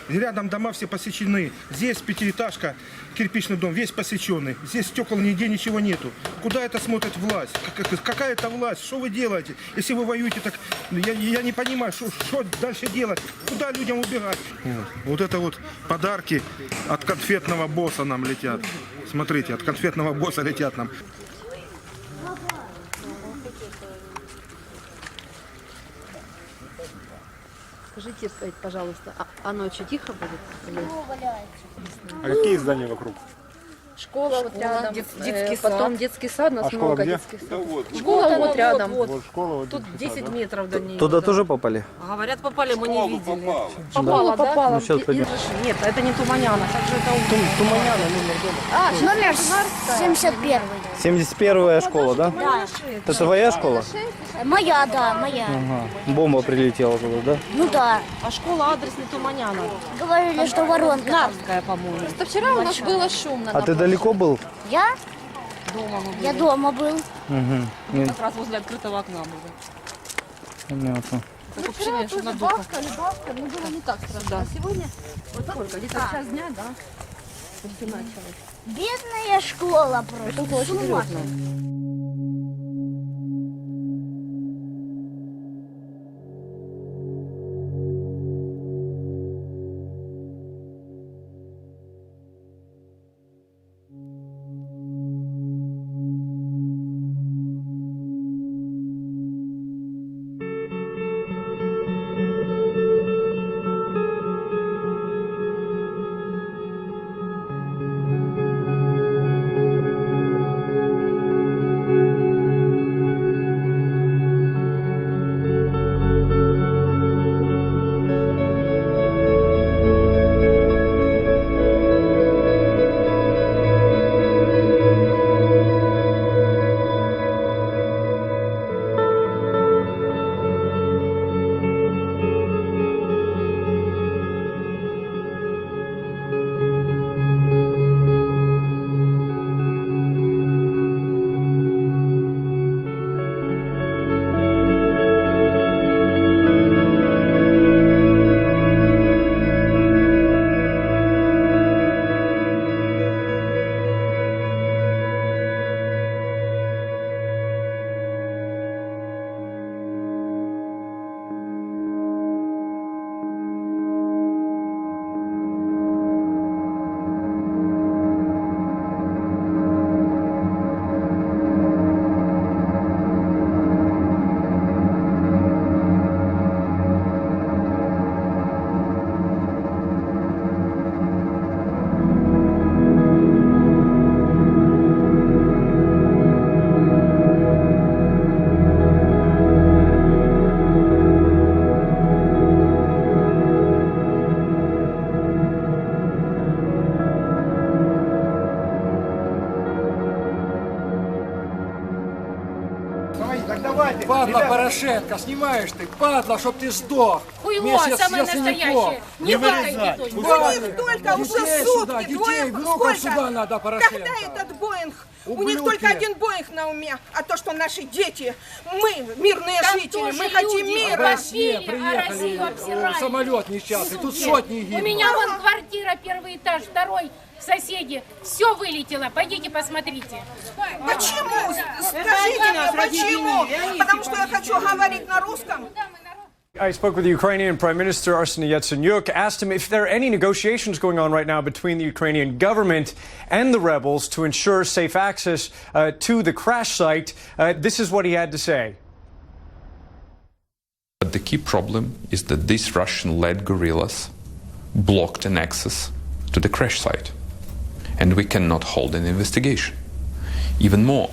Рядом дома все посечены. Здесь пятиэтажка, кирпичный дом, весь посеченный. Здесь стекол нигде ничего нету. Куда это смотрит власть? Какая это власть? Что вы делаете? Если вы воюете, так я не понимаю, что дальше делать? Куда людям убегать? Вот это вот подарки от конфетного босса нам летят. Смотрите, от конфетного босса летят нам. Скажите, пожалуйста, а ночью тихо будет? А какие здания вокруг? Школа вот рядом, детский потом сад. детский сад, у нас А школа много где? детских садов. Вот. Школа вот рядом. Вот школа, вот Тут детский 10 сад, да? метров до нее. Туда да. тоже попали? Говорят, попали, мы не видели. Попало, да? Попало. Ну, сейчас пойдем. Нет, это не Туманяна. Как же это Туманяна, номер дома. номер 71. 71-я школа, да? Да. Это твоя школа? Моя, да, моя. Ага. Бомба прилетела туда, да? Ну да. А школа адрес не Туманяна. Говорили, что воронка. Нарвская, по-моему. Просто вчера у нас было шумно. А ты далеко был? Я? Дома мы были. Я дома был. Угу. Мы как раз возле открытого окна были. Понятно. Так вообще, что на Бабка, ну было не так страшно. Да. А сегодня Вот сколько? Где-то час дня, да? После началось. бедная школа просто. Около С ума 4. сойти. Падла, Порошенко, снимаешь ты, падла, чтоб ты сдох. Хуйло, самое настоящее. Не вырезай. У них только уже детей сутки, сюда, детей, двое, внуков сколько? сюда надо, Порошенко. Когда этот Боинг? У Ублюдки. них только один Боинг на уме, а то, что наши дети, мы, мирные Там жители, тоже мы хотим люди В мира. России приехали, самолет несчастный, тут сотни гибнут. У меня вон квартира, первый этаж, второй, соседи, все вылетело, пойдите посмотрите. Почему? Скажите мне, почему? Потому что я хочу говорить на русском. I spoke with the Ukrainian Prime Minister Yatsenyuk, asked him if there are any negotiations going on right now between the Ukrainian government and the rebels to ensure safe access to the crash site. This is what he had to say. But the key problem is that these Russian-led guerrillas blocked an access to the crash site, and we cannot hold an investigation. Even more,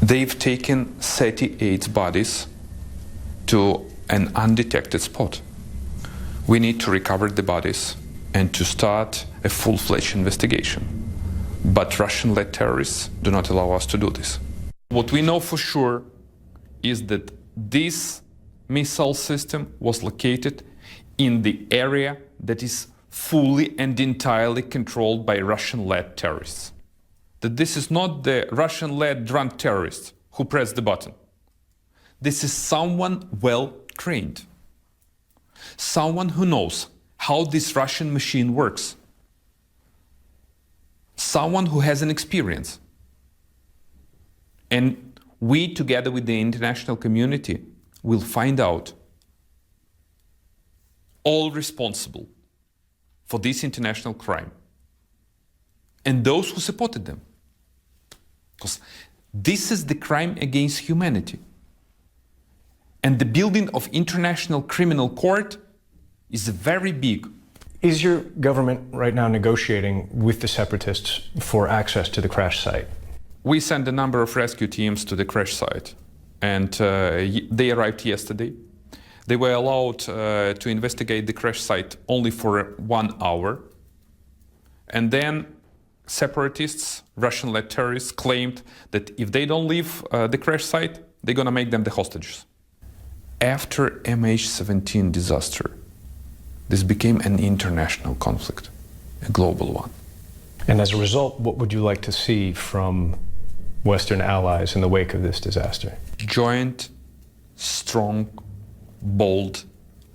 they've taken 38 bodies to an undetected spot. We need to recover the bodies and to start a full-fledged investigation. But Russian-led terrorists do not allow us to do this. What we know for sure is that this missile system was located in the area that is fully and entirely controlled by Russian-led terrorists. That this is not the Russian-led drunk terrorists who press the button. This is someone well trained. someone who knows how this Russian machine works, someone who has an experience. And we, together with the international community, will find out all responsible for this international crime and those who supported them. Because this is the crime against humanity. And the building of International Criminal Court is very big. Is your government right now negotiating with the separatists for access to the crash site? We sent a number of rescue teams to the crash site, and they arrived yesterday. They were allowed to investigate the crash site only for 1 hour. And then separatists, Russian-led terrorists, claimed that if they don't leave the crash site, they're going to make them the hostages. After MH17 disaster, this became an international conflict, a global one. And as a result, what would you like to see from Western allies in the wake of this disaster? Joint, strong, bold,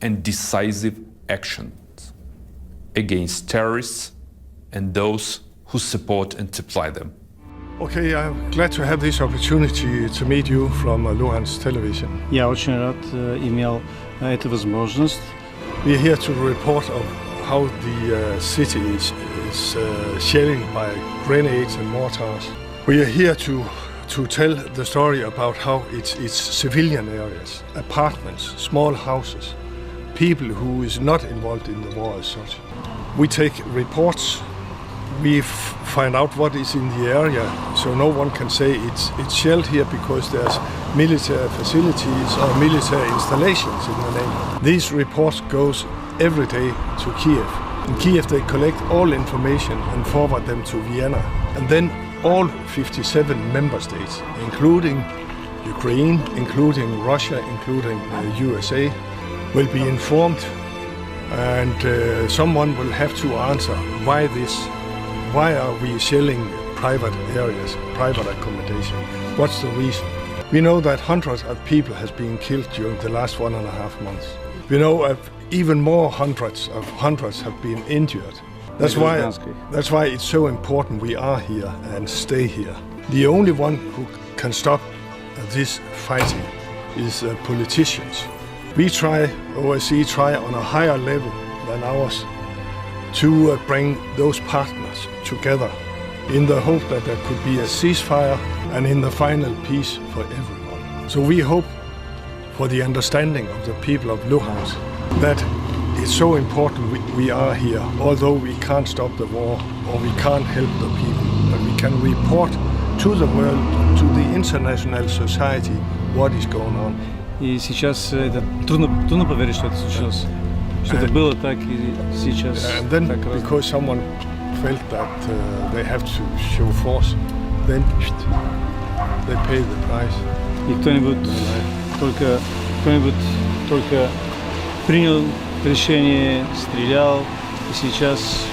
and decisive actions against terrorists and those who support and supply them. Okay, I'm glad to have this opportunity to meet you from Lugansk television. Я очень рад имел эту возможность. We are here to report of how the city is shelling by grenades and mortars. We are here to tell the story about how it's civilian areas, apartments, small houses, people who is not involved in the war as such. We take reports, we find out what is in the area, so no one can say it's shelled here because there's military facilities or military installations in the neighborhood. These reports goes every day to Kiev. In Kiev they collect all information and forward them to Vienna. And then all 57 member states, including Ukraine, including Russia, including the USA, will be informed, and someone will have to answer why are we shelling private areas, private accommodation? What's the reason? We know that hundreds of people has been killed during the last 1.5 months. We know of even more hundreds have been injured. That's why it's so important we are here and stay here. The only one who can stop this fighting is politicians. We try, OSCE try on a higher level than ours to bring those partners together in the hope that there could be a ceasefire and in the final peace for everyone. So we hope for the understanding of the people of Lugansk that it's so important we are here, although we can't stop the war or we can't help the people, but we can report to the world, to the international society, what is going on. И сейчас это трудно поверить, что это случилось. Что это было так и сейчас. And then because someone felt that they have to show force, then they pay the price. И кто-нибудь только принял решение, стрелял, и сейчас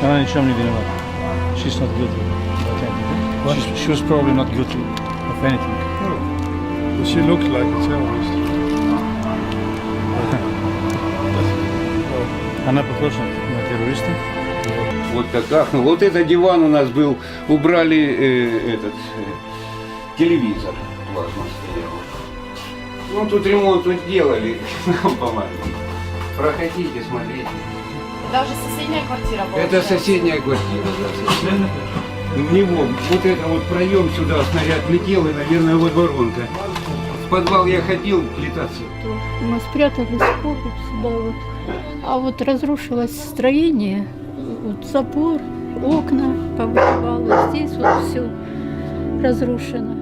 она ни в чем не виновата. She's not guilty of anything. She was probably not guilty of anything. No. She looked like a terrorist. Она похожа на террориста. Вот так ахнул. Вот этот диван у нас был, убрали телевизор плазма стоял. Ну тут ремонт тут делали, нам помогли. Проходите, смотрите. Даже соседняя квартира была. Это соседняя квартира, да. В него вот это вот проем сюда снаряд летел, и, наверное, вот воронка. В подвал я ходил плетаться. Мы спрятались в погреб сюда вот. А вот разрушилось строение, вот забор, окна повыбивало. Здесь вот все разрушено.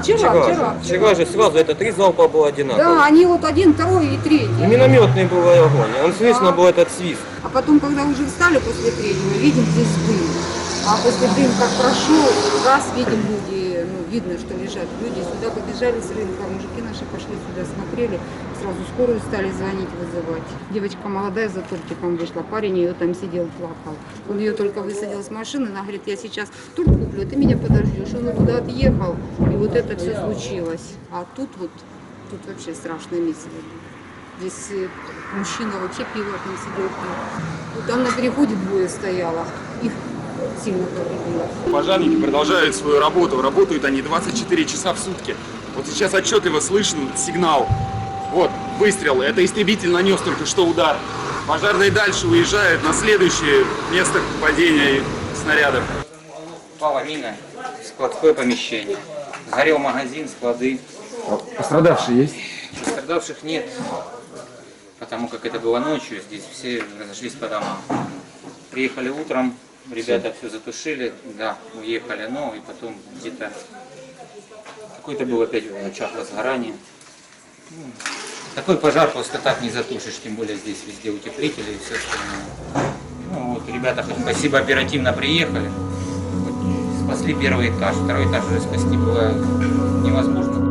Вчера же сразу это 3 залпа было одинаково. Да, они вот один, второй и третий. И минометный был огонь, он слышно был этот свист. А потом, когда уже встали после третьего, видим здесь дым. А после дым как прошел, раз видим люди, ну видно, что лежат люди. Сюда побежали с рынка, мужики наши пошли сюда, смотрели, сразу скорую стали звонить, вызывать. Девочка молодая за тортиком вышла, парень ее там сидел, плакал. Он ее только высадил с машины, она говорит, я сейчас торт куплю, ты меня подождешь. Он туда отъехал, и вот это все случилось. А тут вообще страшное место. Здесь мужчина вообще пиво там сидел. Там на переходе двое стояло. Их сильно повредило. Пожарники продолжают свою работу. Работают они 24 часа в сутки. Вот сейчас отчетливо слышен сигнал. Вот, выстрел. Это истребитель нанес только что удар. Пожарные дальше уезжают на следующее место падения снарядов. Упала мина, складское помещение. Сгорел магазин, склады. Пострадавшие есть? Пострадавших нет, потому как это было ночью, здесь все разошлись по домам. Приехали утром, ребята все затушили, да, уехали, но и потом где-то какой-то был опять очаг возгорания. Такой пожар просто так не затушишь, тем более здесь везде утеплители и все остальное. Ну вот, ребята, хоть спасибо, оперативно приехали, спасли первый этаж, второй этаж уже спасти было невозможно.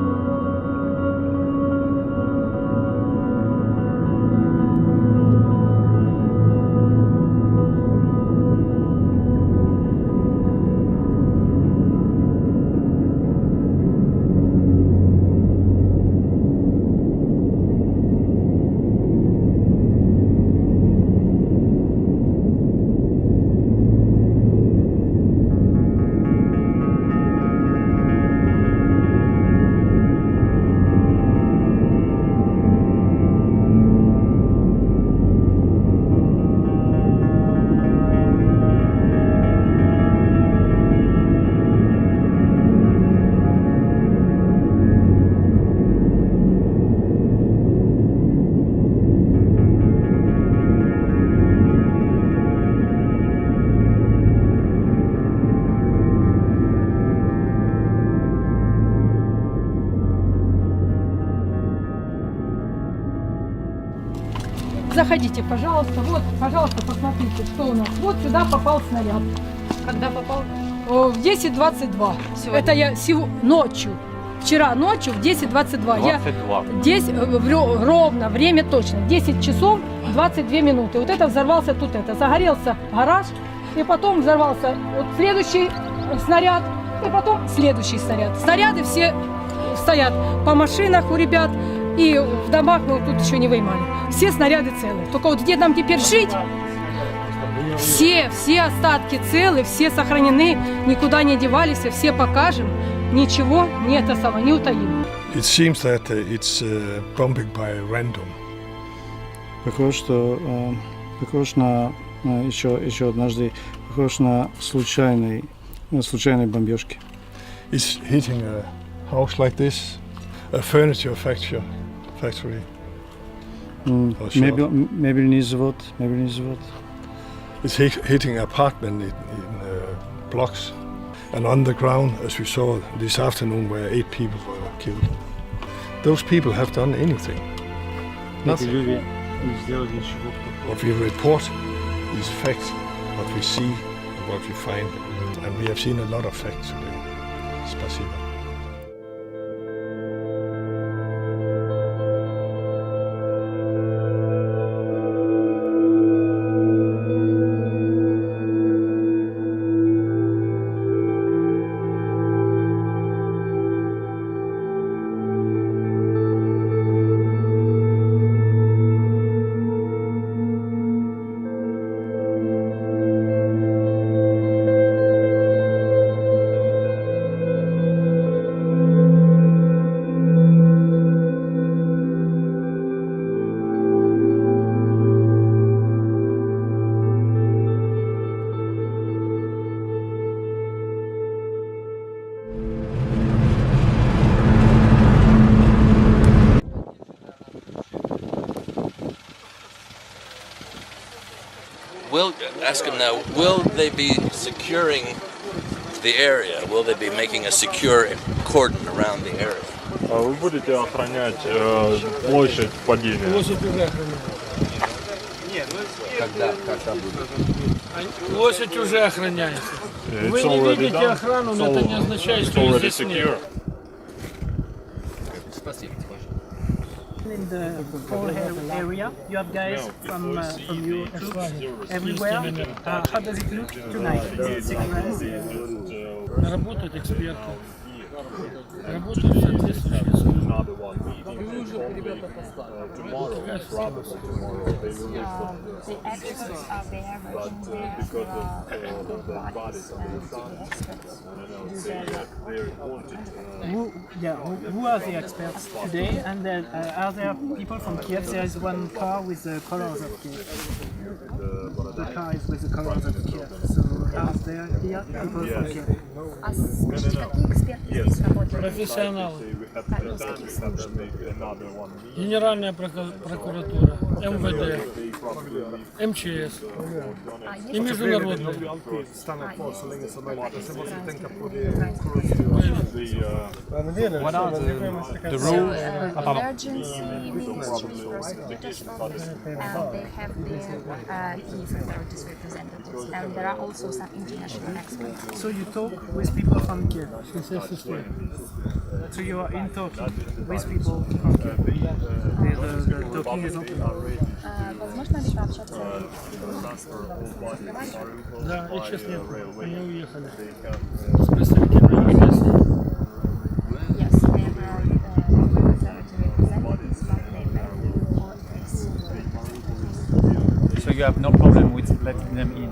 Заходите, пожалуйста. Вот, пожалуйста, посмотрите, что у нас. Вот сюда попал снаряд. Когда попал? В 10:22. Это я ночью. Вчера ночью в 10:22. Я здесь ровно, время точно. 10 часов 22 минуты. Вот это взорвался тут это. Загорелся гараж. И потом взорвался вот следующий снаряд. И потом следующий снаряд. Снаряды все стоят по машинах у ребят. И в домах мы тут еще не вынимали. Все снаряды целые. Только вот где нам теперь жить, все остатки целы, все сохранены, никуда не девались, все покажем. Ничего не утаим. It seems that it's bombing by random. Похож на еще однажды похож на случайной бомбежки. It's hitting a house like this, a furniture factory. Мебельный завод. It's hitting apartment in blocks. And on the ground, as we saw this afternoon, where 8 people were killed. Those people have done anything. Nothing. What we report is facts, what we see, and what we find. And we have seen a lot of facts today. Спасибо. We'll ask them now, will they be securing the area? Will they be making a secure cordon around the area. Вы будете охранять площадь падения? Площадь уже охраняется. Когда будет? Площадь уже охраняется. Вы не видите охрану, но это не означает, что ее здесь нет. Спасибо. In the whole area, you have guys from your troops everywhere. How does it look tonight? Работают эксперты. Работают соответствующие службы. The experts are there working there. Who are the experts today? And then are there people from Kiev? There is one car with the colors of Kiev. The car is with the colors of Kiev. So are there here people from Kiev? Профессионалы. Генеральная прокуратура, МВД, МЧС и международные. What are the rules? Emergency Ministry for Securities Office, they have their Kiev authorities representatives, and there are also some international experts. So you talk with people from Kiev. So you are in talking with people from Kiev. The talking is open. Возможно ли пообщаться Да, их сейчас нет, они уехали. С представителями местных. Yes, they were authority representatives, but they were all. So you have no problem with letting them in?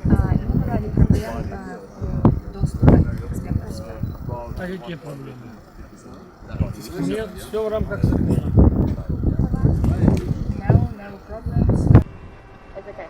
Не было ли проблем доступа экспертов? А какие проблемы? Нет, все в рамках закона. No problems. It's okay.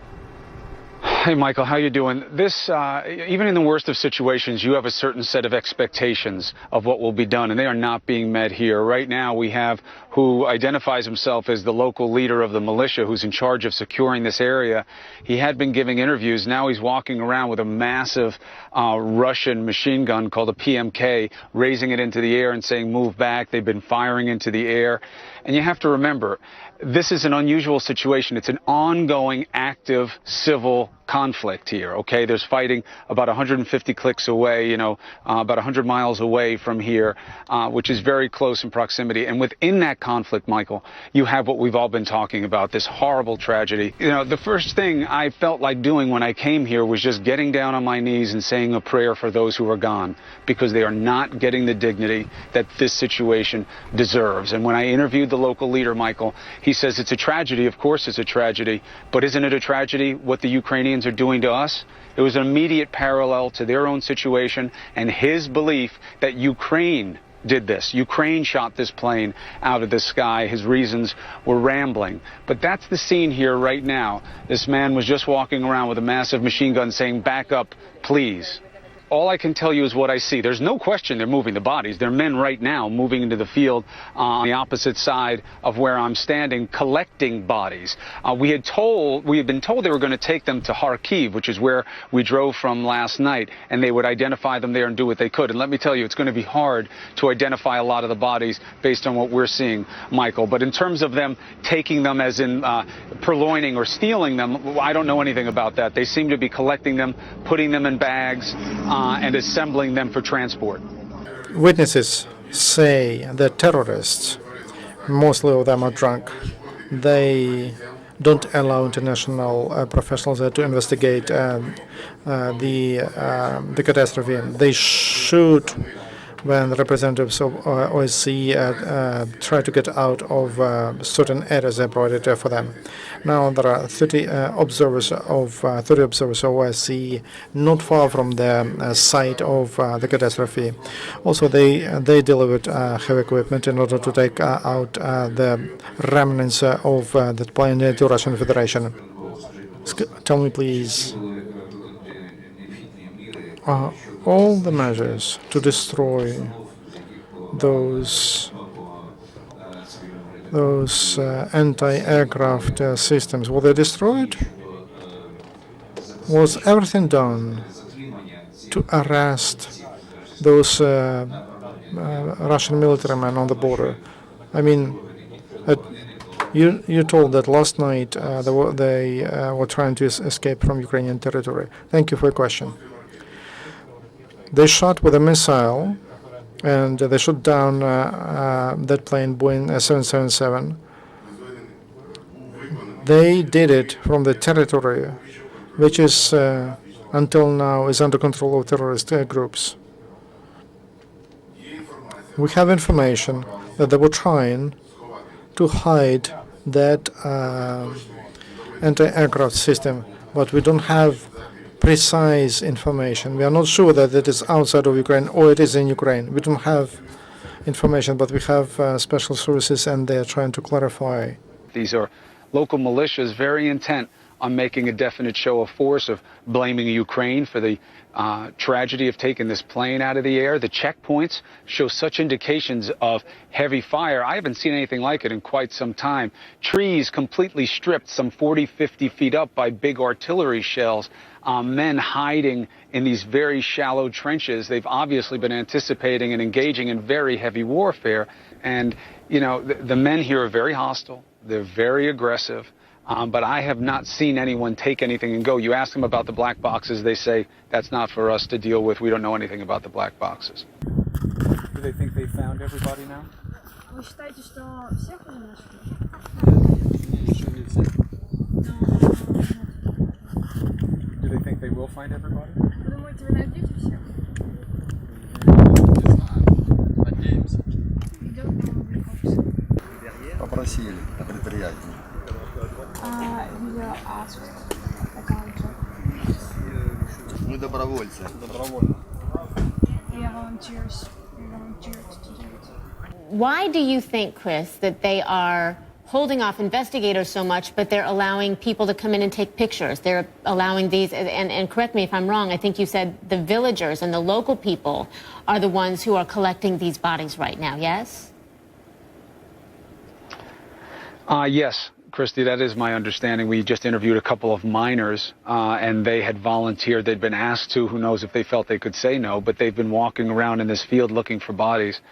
Hey, Michael, how you doing? This, even in the worst of situations, you have a certain set of expectations of what will be done, and they are not being met here. Right now, we have who identifies himself as the local leader of the militia who's in charge of securing this area. He had been giving interviews. Now he's walking around with a massive Russian machine gun called a PMK, raising it into the air and saying, move back. They've been firing into the air. And you have to remember, this is an unusual situation. It's an ongoing, active civil conflict here, okay? There's fighting about 150 clicks away, about 100 miles away from here, which is very close in proximity. And within that conflict, Michael, you have what we've all been talking about, this horrible tragedy. The first thing I felt like doing when I came here was just getting down on my knees and saying a prayer for those who are gone, because they are not getting the dignity that this situation deserves. And when I interviewed the local leader, Michael, he says it's a tragedy. Of course it's a tragedy, but isn't it a tragedy what the Ukrainians are doing to us? It was an immediate parallel to their own situation and his belief that Ukraine did this. Ukraine shot this plane out of the sky. His reasons were rambling. But that's the scene here right now. This man was just walking around with a massive machine gun saying, back up, please. All I can tell you is what I see. There's no question they're moving the bodies. There are men right now moving into the field on the opposite side of where I'm standing, collecting bodies. We had been told they were going to take them to Kharkiv, which is where we drove from last night, and they would identify them there and do what they could. And let me tell you, it's going to be hard to identify a lot of the bodies based on what we're seeing, Michael. But in terms of them taking them as in purloining or stealing them, I don't know anything about that. They seem to be collecting them, putting them in bags, and assembling them for transport. Witnesses say that terrorists, mostly of them are drunk, they don't allow international professionals to investigate the catastrophe. They shoot when representatives of OSCE try to get out of certain areas they provided for them. Now there are 30 observers of OSCE not far from the site of the catastrophe. Also, they delivered heavy equipment in order to take out the remnants of that plane to Russian Federation. Tell me, please. All the measures to destroy those anti-aircraft systems, were they destroyed? Was everything done to arrest those Russian military men on the border. I mean, you're told that last night they were trying to escape from Ukrainian territory. Thank you for your question. They shot with a missile, and they shot down that plane, Boeing 777. They did it from the territory, which is until now is under control of terrorist groups. We have information that they were trying to hide that anti-aircraft system, but we don't have precise information. We are not sure that it is outside of Ukraine or it is in Ukraine. We don't have information, but we have special services, and they are trying to clarify. These are local militias very intent on making a definite show of force, of blaming Ukraine for the tragedy of taking this plane out of the air. The checkpoints show such indications of heavy fire. I haven't seen anything like it in quite some time. Trees completely stripped some 40, 50 feet up by big artillery shells. Men hiding in these very shallow trenches. They've obviously been anticipating and engaging in very heavy warfare. And, you know, the men here are very hostile. They're very aggressive. But I have not seen anyone take anything and go. You ask them about the black boxes, they say, that's not for us to deal with. We don't know anything about the black boxes. Do they think they found everybody now? Вы считаете, что всех уже нашли? Еще не всех. Do they think they will find everybody? Вы думаете, вы найдете всех? Не знаю. Надеемся. Попросили на предприятии. Мы добровольцы. Добровольно. Why do you think, Chris, that they are holding off investigators so much, but they're allowing people to come in and take pictures? They're allowing these, and correct me if I'm wrong, I think you said the villagers and the local people are the ones who are collecting these bodies right now, yes? Yes, Christy, that is my understanding. We just interviewed a couple of miners, and they had volunteered. They'd been asked to. Who knows if they felt they could say no, but they've been walking around in this field looking for bodies,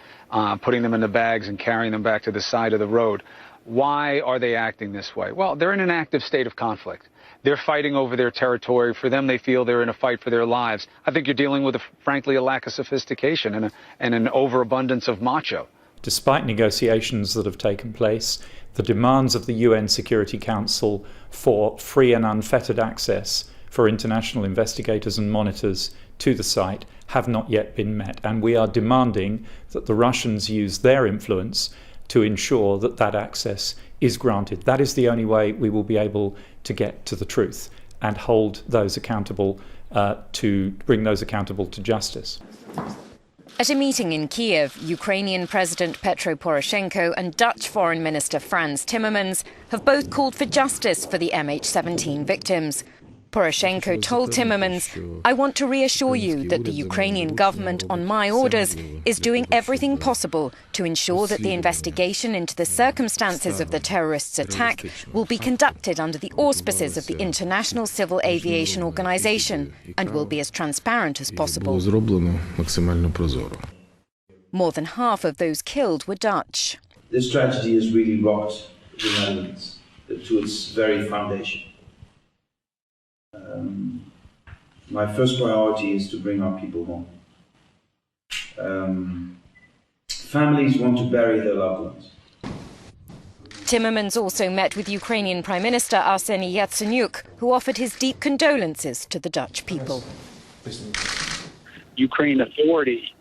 putting them in the bags and carrying them back to the side of the road. Why are they acting this way? Well, they're in an active state of conflict. They're fighting over their territory. For them, they feel they're in a fight for their lives. I think you're dealing with, frankly, a lack of sophistication and an overabundance of macho. Despite negotiations that have taken place, the demands of the UN Security Council for free and unfettered access for international investigators and monitors to the site have not yet been met. And we are demanding that the Russians use their influence to ensure that that access is granted. That is the only way we will be able to get to the truth and hold those accountable, to bring those accountable to justice. At a meeting in Kiev, Ukrainian President Petro Poroshenko and Dutch Foreign Minister Frans Timmermans have both called for justice for the MH17 victims. Poroshenko told Timmermans, "I want to reassure you that the Ukrainian government, on my orders, is doing everything possible to ensure that the investigation into the circumstances of the terrorists' attack will be conducted under the auspices of the International Civil Aviation Organization and will be as transparent as possible." More than half of those killed were Dutch. This tragedy has really rocked the Netherlands to its very foundation. My first priority is to bring our people home. Families want to bury their loved ones. Timmermans also met with Ukrainian Prime Minister Yatsenyuk, who offered his deep condolences to the Dutch people. Ukraine authority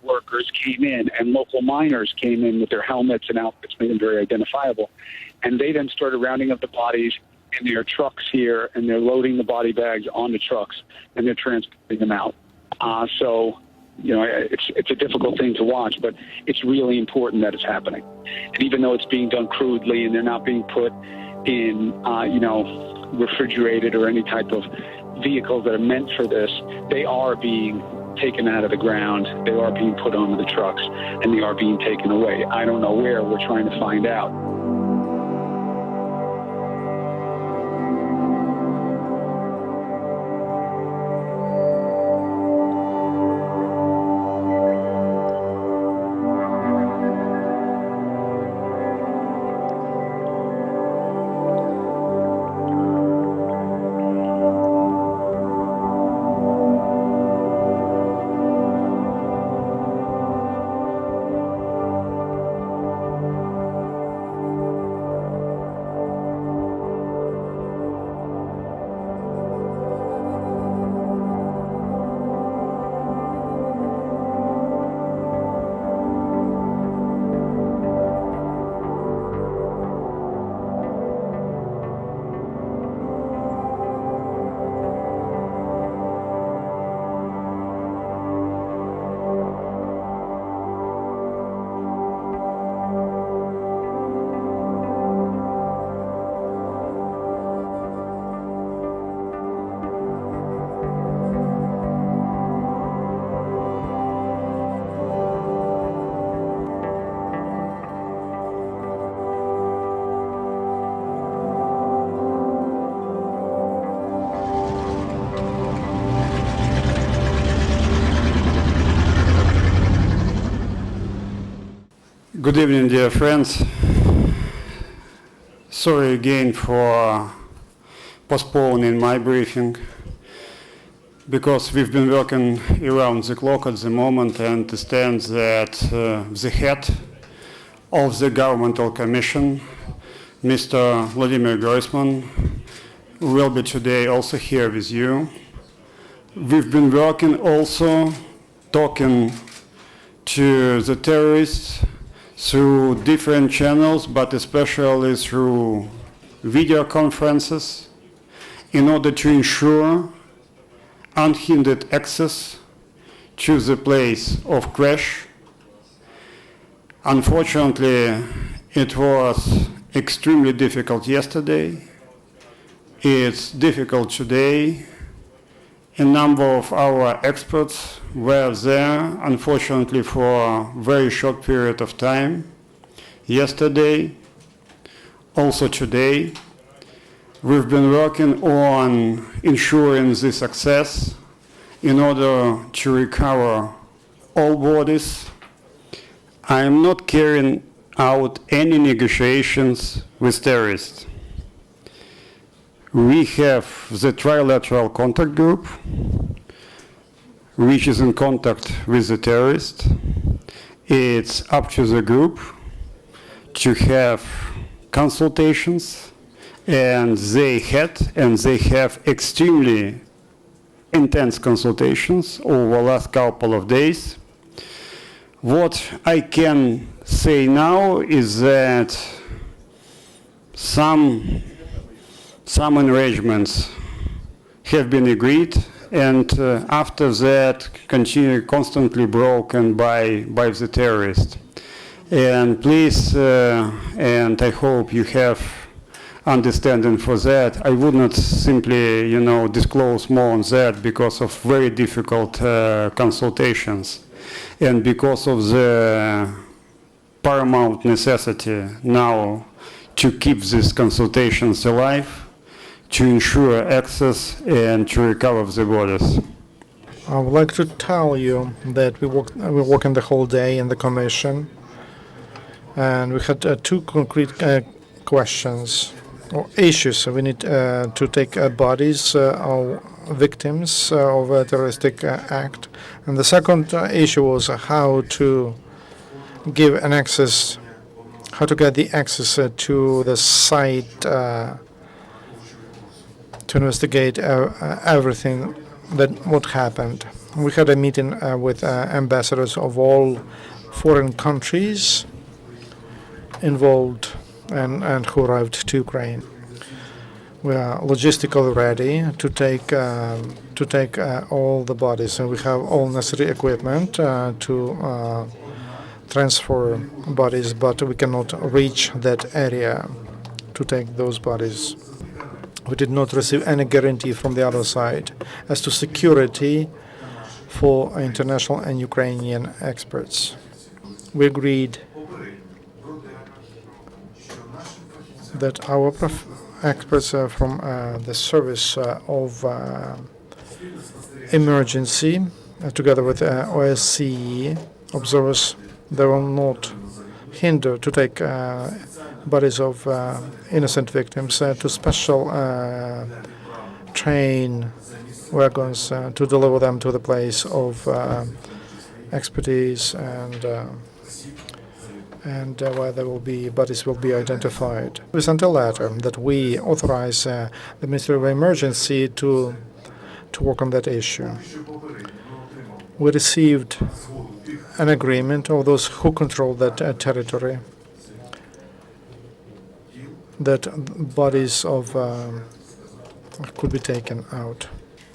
workers came in, and local miners came in with their helmets and outfits made them very identifiable. And they then started rounding up the bodies in their trucks here, and they're loading the body bags onto trucks, and they're transporting them out. So, you know, it's a difficult thing to watch, but it's really important that it's happening. And even though it's being done crudely and they're not being put in, refrigerated or any type of vehicles that are meant for this, they are being taken out of the ground, they are being put onto the trucks, and they are being taken away. I don't know where, we're trying to find out. Good evening, dear friends. Sorry again for postponing my briefing, because we've been working around the clock at the moment and understand that the head of the governmental commission, Mr. Vladimir Groysman, will be today also here with you. We've been working also talking to the terrorists through different channels, but especially through video conferences, in order to ensure unhindered access to the place of crash. Unfortunately, it was extremely difficult yesterday. It's difficult today. A number of our experts were there, unfortunately, for a very short period of time. Yesterday, also today, we've been working on ensuring the success in order to recover all bodies. I am not carrying out any negotiations with terrorists. We have the trilateral contact group, which is in contact with the terrorists. It's up to the group to have consultations, and they have extremely intense consultations over the last couple of days. What I can say now is that some arrangements have been agreed, and after that constantly broken by the terrorists. And please, and I hope you have understanding for that, I would not simply, disclose more on that because of very difficult consultations, and because of the paramount necessity now to keep these consultations alive, to ensure access and to recover the borders. I would like to tell you that we worked the whole day in the commission, and we had two concrete questions or issues. We need to take bodies of victims of a terroristic act, and the second issue was how to give an access, how to get the access to the site to investigate everything what happened. We had a meeting with ambassadors of all foreign countries involved and who arrived to Ukraine. We are logistically ready to take all the bodies, and we have all necessary equipment to transfer bodies, but we cannot reach that area to take those bodies. We did not receive any guarantee from the other side as to security for international and Ukrainian experts. We agreed that our experts from the service of emergency, together with OSCE observers, they will not hinder to take bodies of innocent victims to special train wagons to deliver them to the place of expertise and where there will be bodies will be identified. We sent a letter that we authorize the Ministry of Emergency to work on that issue. We received an agreement of those who control that territory, that bodies of could be taken out.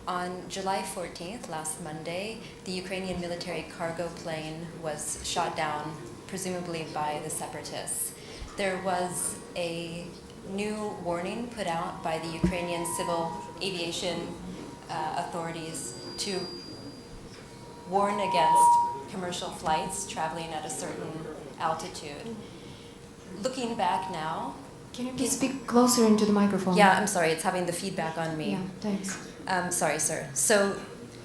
On July 14th, last Monday, the Ukrainian military cargo plane was shot down, presumably by the separatists. There was a new warning put out by the Ukrainian civil aviation authorities to warn against commercial flights traveling at a certain altitude. Looking back now, can you please speak closer into the microphone? Yeah, I'm sorry, it's having the feedback on me. Yeah, thanks. Sorry, sir. So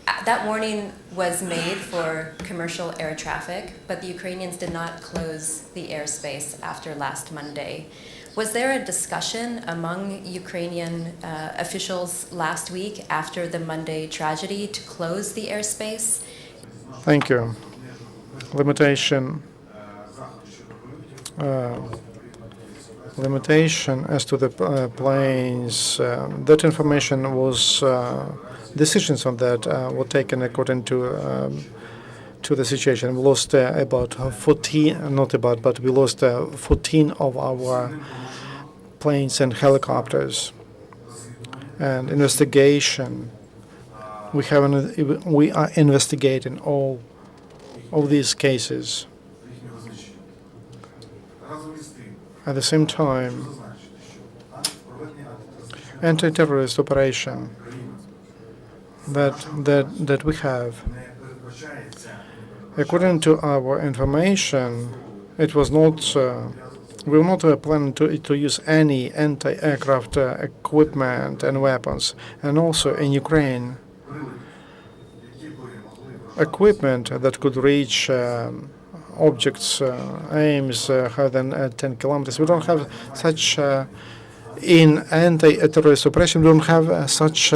That warning was made for commercial air traffic, but the Ukrainians did not close the airspace after last Monday. Was there a discussion among Ukrainian officials last week after the Monday tragedy to close the airspace? Thank you. Limitation as to the planes. That information was decisions on that were taken according to the situation. We lost about 14, not about, but we lost 14 of our planes and helicopters. And investigation. We are investigating all of these cases. At the same time, anti-terrorist operation that we have, according to our information, it was not. We were not planning to use any anti-aircraft equipment and weapons, and also in Ukraine, equipment that could reach objects, aims higher than 10 kilometers. We don't have such. In anti-terrorist operation, we don't have such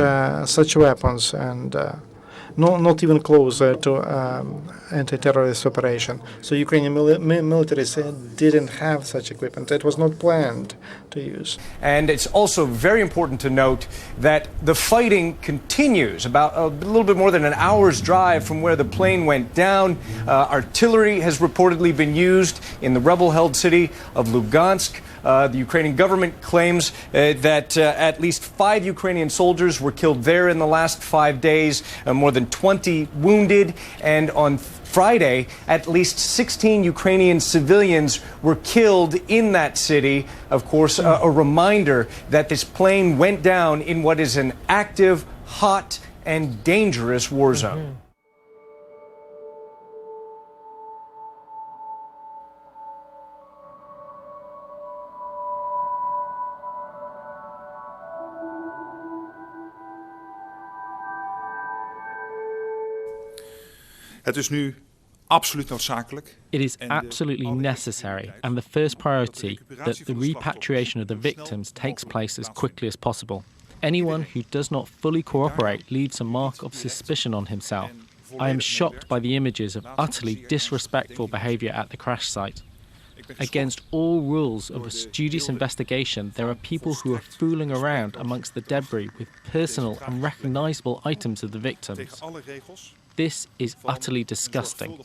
weapons, and not even close to anti-terrorist operation. So Ukrainian military didn't have such equipment. It was not planned to use. And it's also very important to note that the fighting continues about a little bit more than an hour's drive from where the plane went down. Artillery has reportedly been used in the rebel-held city of Lugansk. The Ukrainian government claims that at least 5 Ukrainian soldiers were killed there in the last 5 days, more than 20 wounded, and on Friday, at least 16 Ukrainian civilians were killed in that city. Of course, a reminder that this plane went down in what is an active, hot, and dangerous war zone. Het is nu absoluut noodzakelijk. It is absolutely necessary and the first priority that the repatriation of the victims takes place as quickly as possible. Anyone who does not fully cooperate leaves a mark of suspicion on himself. I am shocked by the images of utterly disrespectful behaviour at the crash site. Against all rules of a studious investigation, there are people who are fooling around amongst the debris with personal and recognisable items of the victims. This is utterly disgusting.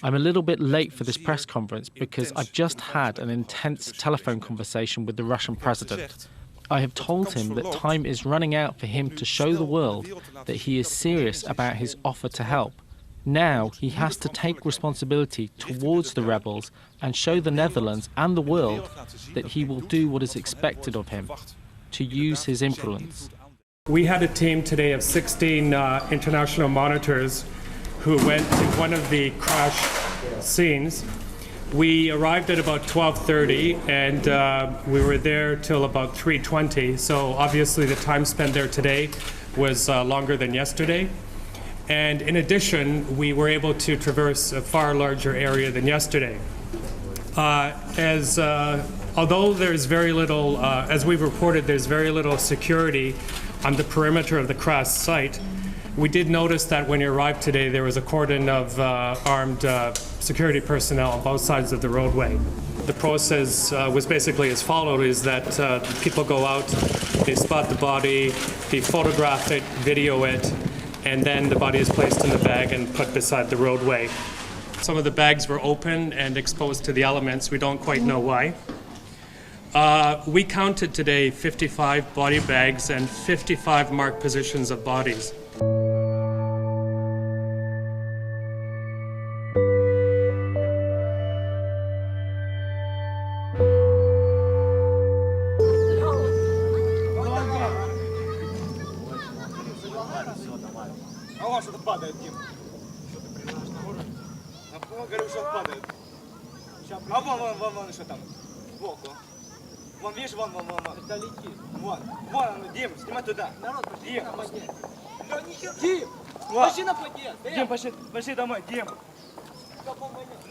I'm a little bit late for this press conference because I've just had an intense telephone conversation with the Russian president. I have told him that time is running out for him to show the world that he is serious about his offer to help. Now he has to take responsibility towards the rebels and show the Netherlands and the world that he will do what is expected of him, to use his influence. We had a team today of 16 international monitors who went to one of the crash scenes. We arrived at about 12:30 and we were there till about 3:20. So obviously the time spent there today was longer than yesterday. And in addition, we were able to traverse a far larger area than yesterday. Although there's very little, as we've reported, there's very little security on the perimeter of the crash site, we did notice that when we arrived today, there was a cordon of armed security personnel on both sides of the roadway. The process was basically as followed, is that people go out, they spot the body, they photograph it, video it, and then the body is placed in the bag and put beside the roadway. Some of the bags were open and exposed to the elements. We don't quite know why. We counted today 55 body bags and 55 marked positions of bodies. Вон, видишь, вон. Это летит. Вон, оно, Дим, снимай туда. Дим, Дим, машина подъедет. Дим, пошли домой, Дим.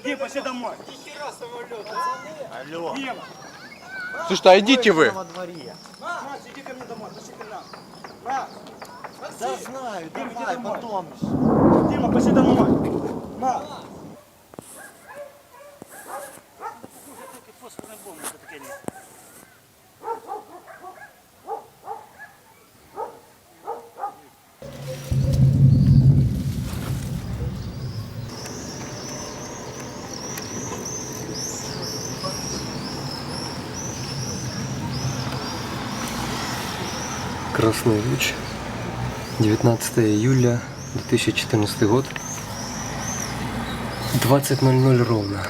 Дим, пошли домой. Нихера самолет. Алло. Дим. Слушай, а идите вы. Макс, иди ко мне домой, пошли к нам. Макс. Да знаю, давай, потом. Дима, пошли домой. Макс. Красный Луч, 19 июля 2014 год, 20:00 ровно.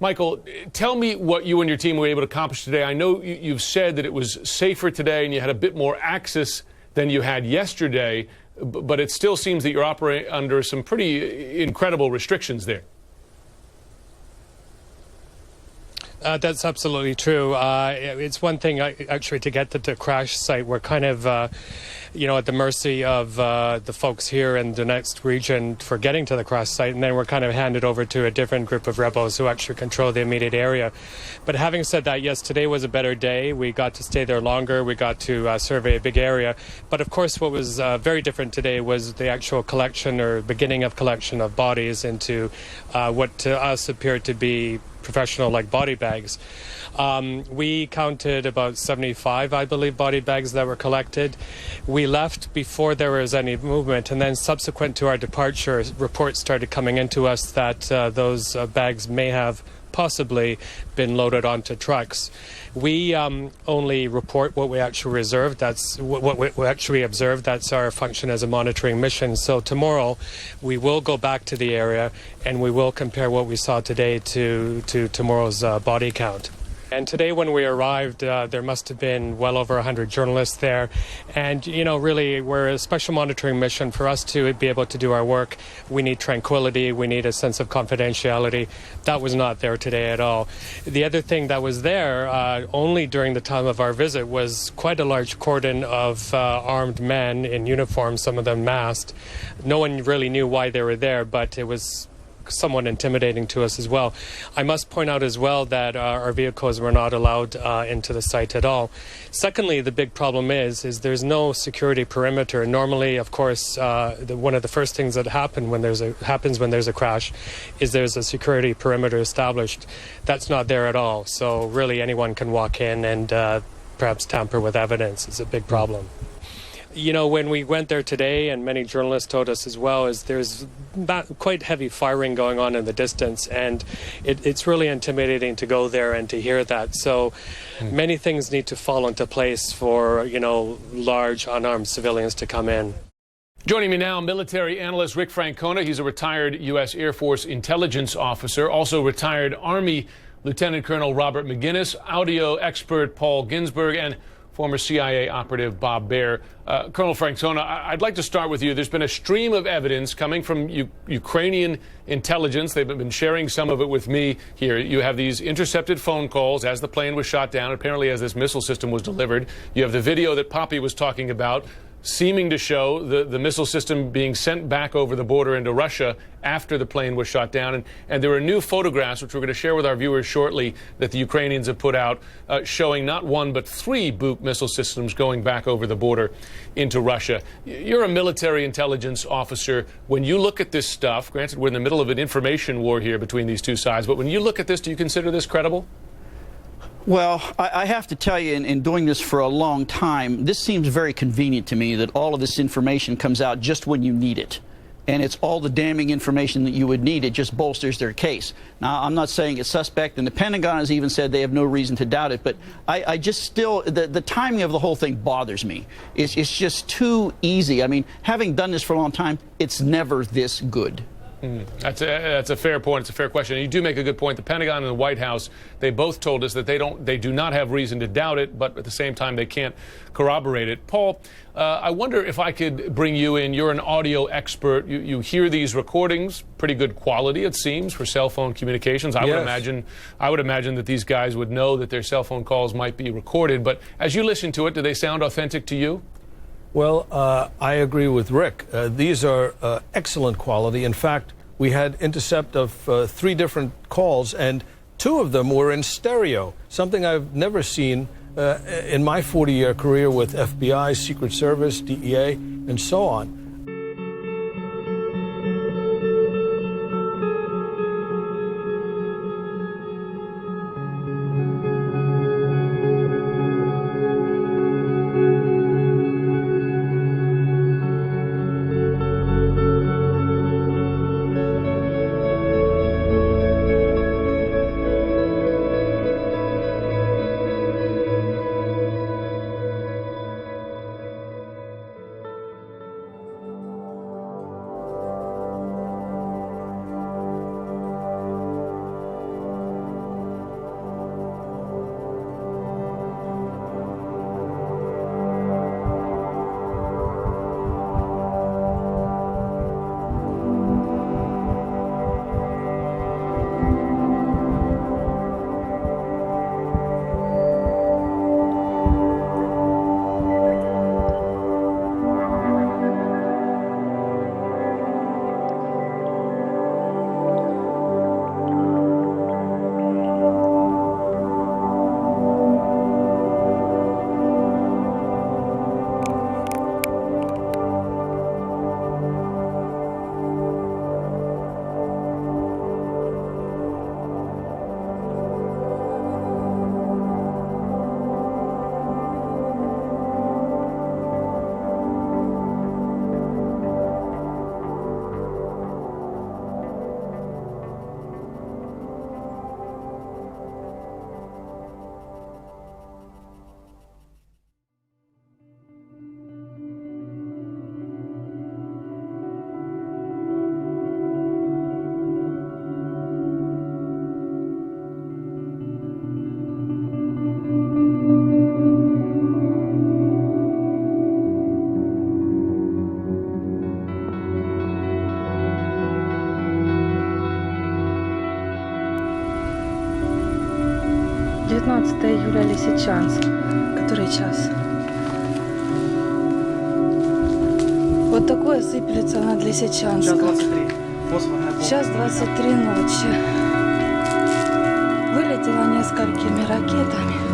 Michael, tell me what you and your team were able to accomplish today. I know you've said that it was safer today and you had a bit more access than you had yesterday, but it still seems that you're operating under some pretty incredible restrictions there. That's absolutely true. It's one thing, actually, to get to the crash site. We're kind of, at the mercy of the folks here in the Donetsk region for getting to the crash site, and then we're kind of handed over to a different group of rebels who actually control the immediate area. But having said that, yes, today was a better day. We got to stay there longer. We got to survey a big area. But of course, what was very different today was the actual collection or beginning of collection of bodies into what to us appeared to be professional like body bags. We counted about 75, I believe, body bags that were collected. We left before there was any movement, and then subsequent to our departure, reports started coming into us that those bags may have possibly been loaded onto trucks. We only report what we actually reserved. That's what we actually observed. That's our function as a monitoring mission. So tomorrow we will go back to the area and we will compare what we saw today to tomorrow's body count. And today when we arrived, there must have been well over 100 journalists there. And, really, we're a special monitoring mission. For us to be able to do our work, we need tranquility, we need a sense of confidentiality. That was not there today at all. The other thing that was there only during the time of our visit was quite a large cordon of armed men in uniform, some of them masked. No one really knew why they were there, but it was somewhat intimidating to us as well. I must point out as well that our vehicles were not allowed into the site at all. Secondly, the big problem is there's no security perimeter. Normally, of course, one of the first things that happens when there's a crash is there's a security perimeter established. That's not there at all. So really anyone can walk in and perhaps tamper with evidence. It's a big problem. When we went there today, and many journalists told us as well, is there's quite heavy firing going on in the distance, and it's really intimidating to go there and to hear that. So many things need to fall into place for, large unarmed civilians to come in. Joining me now, military analyst Rick Francona. He's a retired U.S. Air Force intelligence officer, also retired Army Lieutenant Colonel Robert McGinnis, audio expert Paul Ginsberg, and former CIA operative Bob Baer. Colonel Francona, I'd like to start with you. There's been a stream of evidence coming from Ukrainian intelligence. They've been sharing some of it with me here. You have these intercepted phone calls as the plane was shot down, apparently as this missile system was delivered. You have the video that Poppy was talking about, seeming to show the missile system being sent back over the border into Russia after the plane was shot down. And there are new photographs, which we're going to share with our viewers shortly, that the Ukrainians have put out, showing not one but 3 Buk missile systems going back over the border into Russia. You're a military intelligence officer. When you look at this stuff, granted we're in the middle of an information war here between these two sides, but when you look at this, do you consider this credible? Well, I have to tell you, in doing this for a long time, this seems very convenient to me that all of this information comes out just when you need it. And it's all the damning information that you would need. It just bolsters their case. Now, I'm not saying it's suspect, and the Pentagon has even said they have no reason to doubt it, but I just still, the timing of the whole thing bothers me. It's just too easy. I mean, having done this for a long time, it's never this good. That's a fair point. It's a fair question. And you do make a good point. The Pentagon and the White House, they both told us that they do not have reason to doubt it, but at the same time, they can't corroborate it. Paul, I wonder if I could bring you in. You're an audio expert. You hear these recordings, pretty good quality, it seems, for cell phone communications. I would imagine that these guys would know that their cell phone calls might be recorded. But as you listen to it, do they sound authentic to you? Well, I agree with Rick. These are excellent quality. In fact, we had intercept of 3 different calls, and 2 of them were in stereo, something I've never seen in my 40-year career with FBI, Secret Service, DEA, and so on. Июля, Лисичанск. Который час? Вот такое сыплется над Лисичанском. Час 23. Сейчас 23 ночи. Вылетело несколькими ракетами.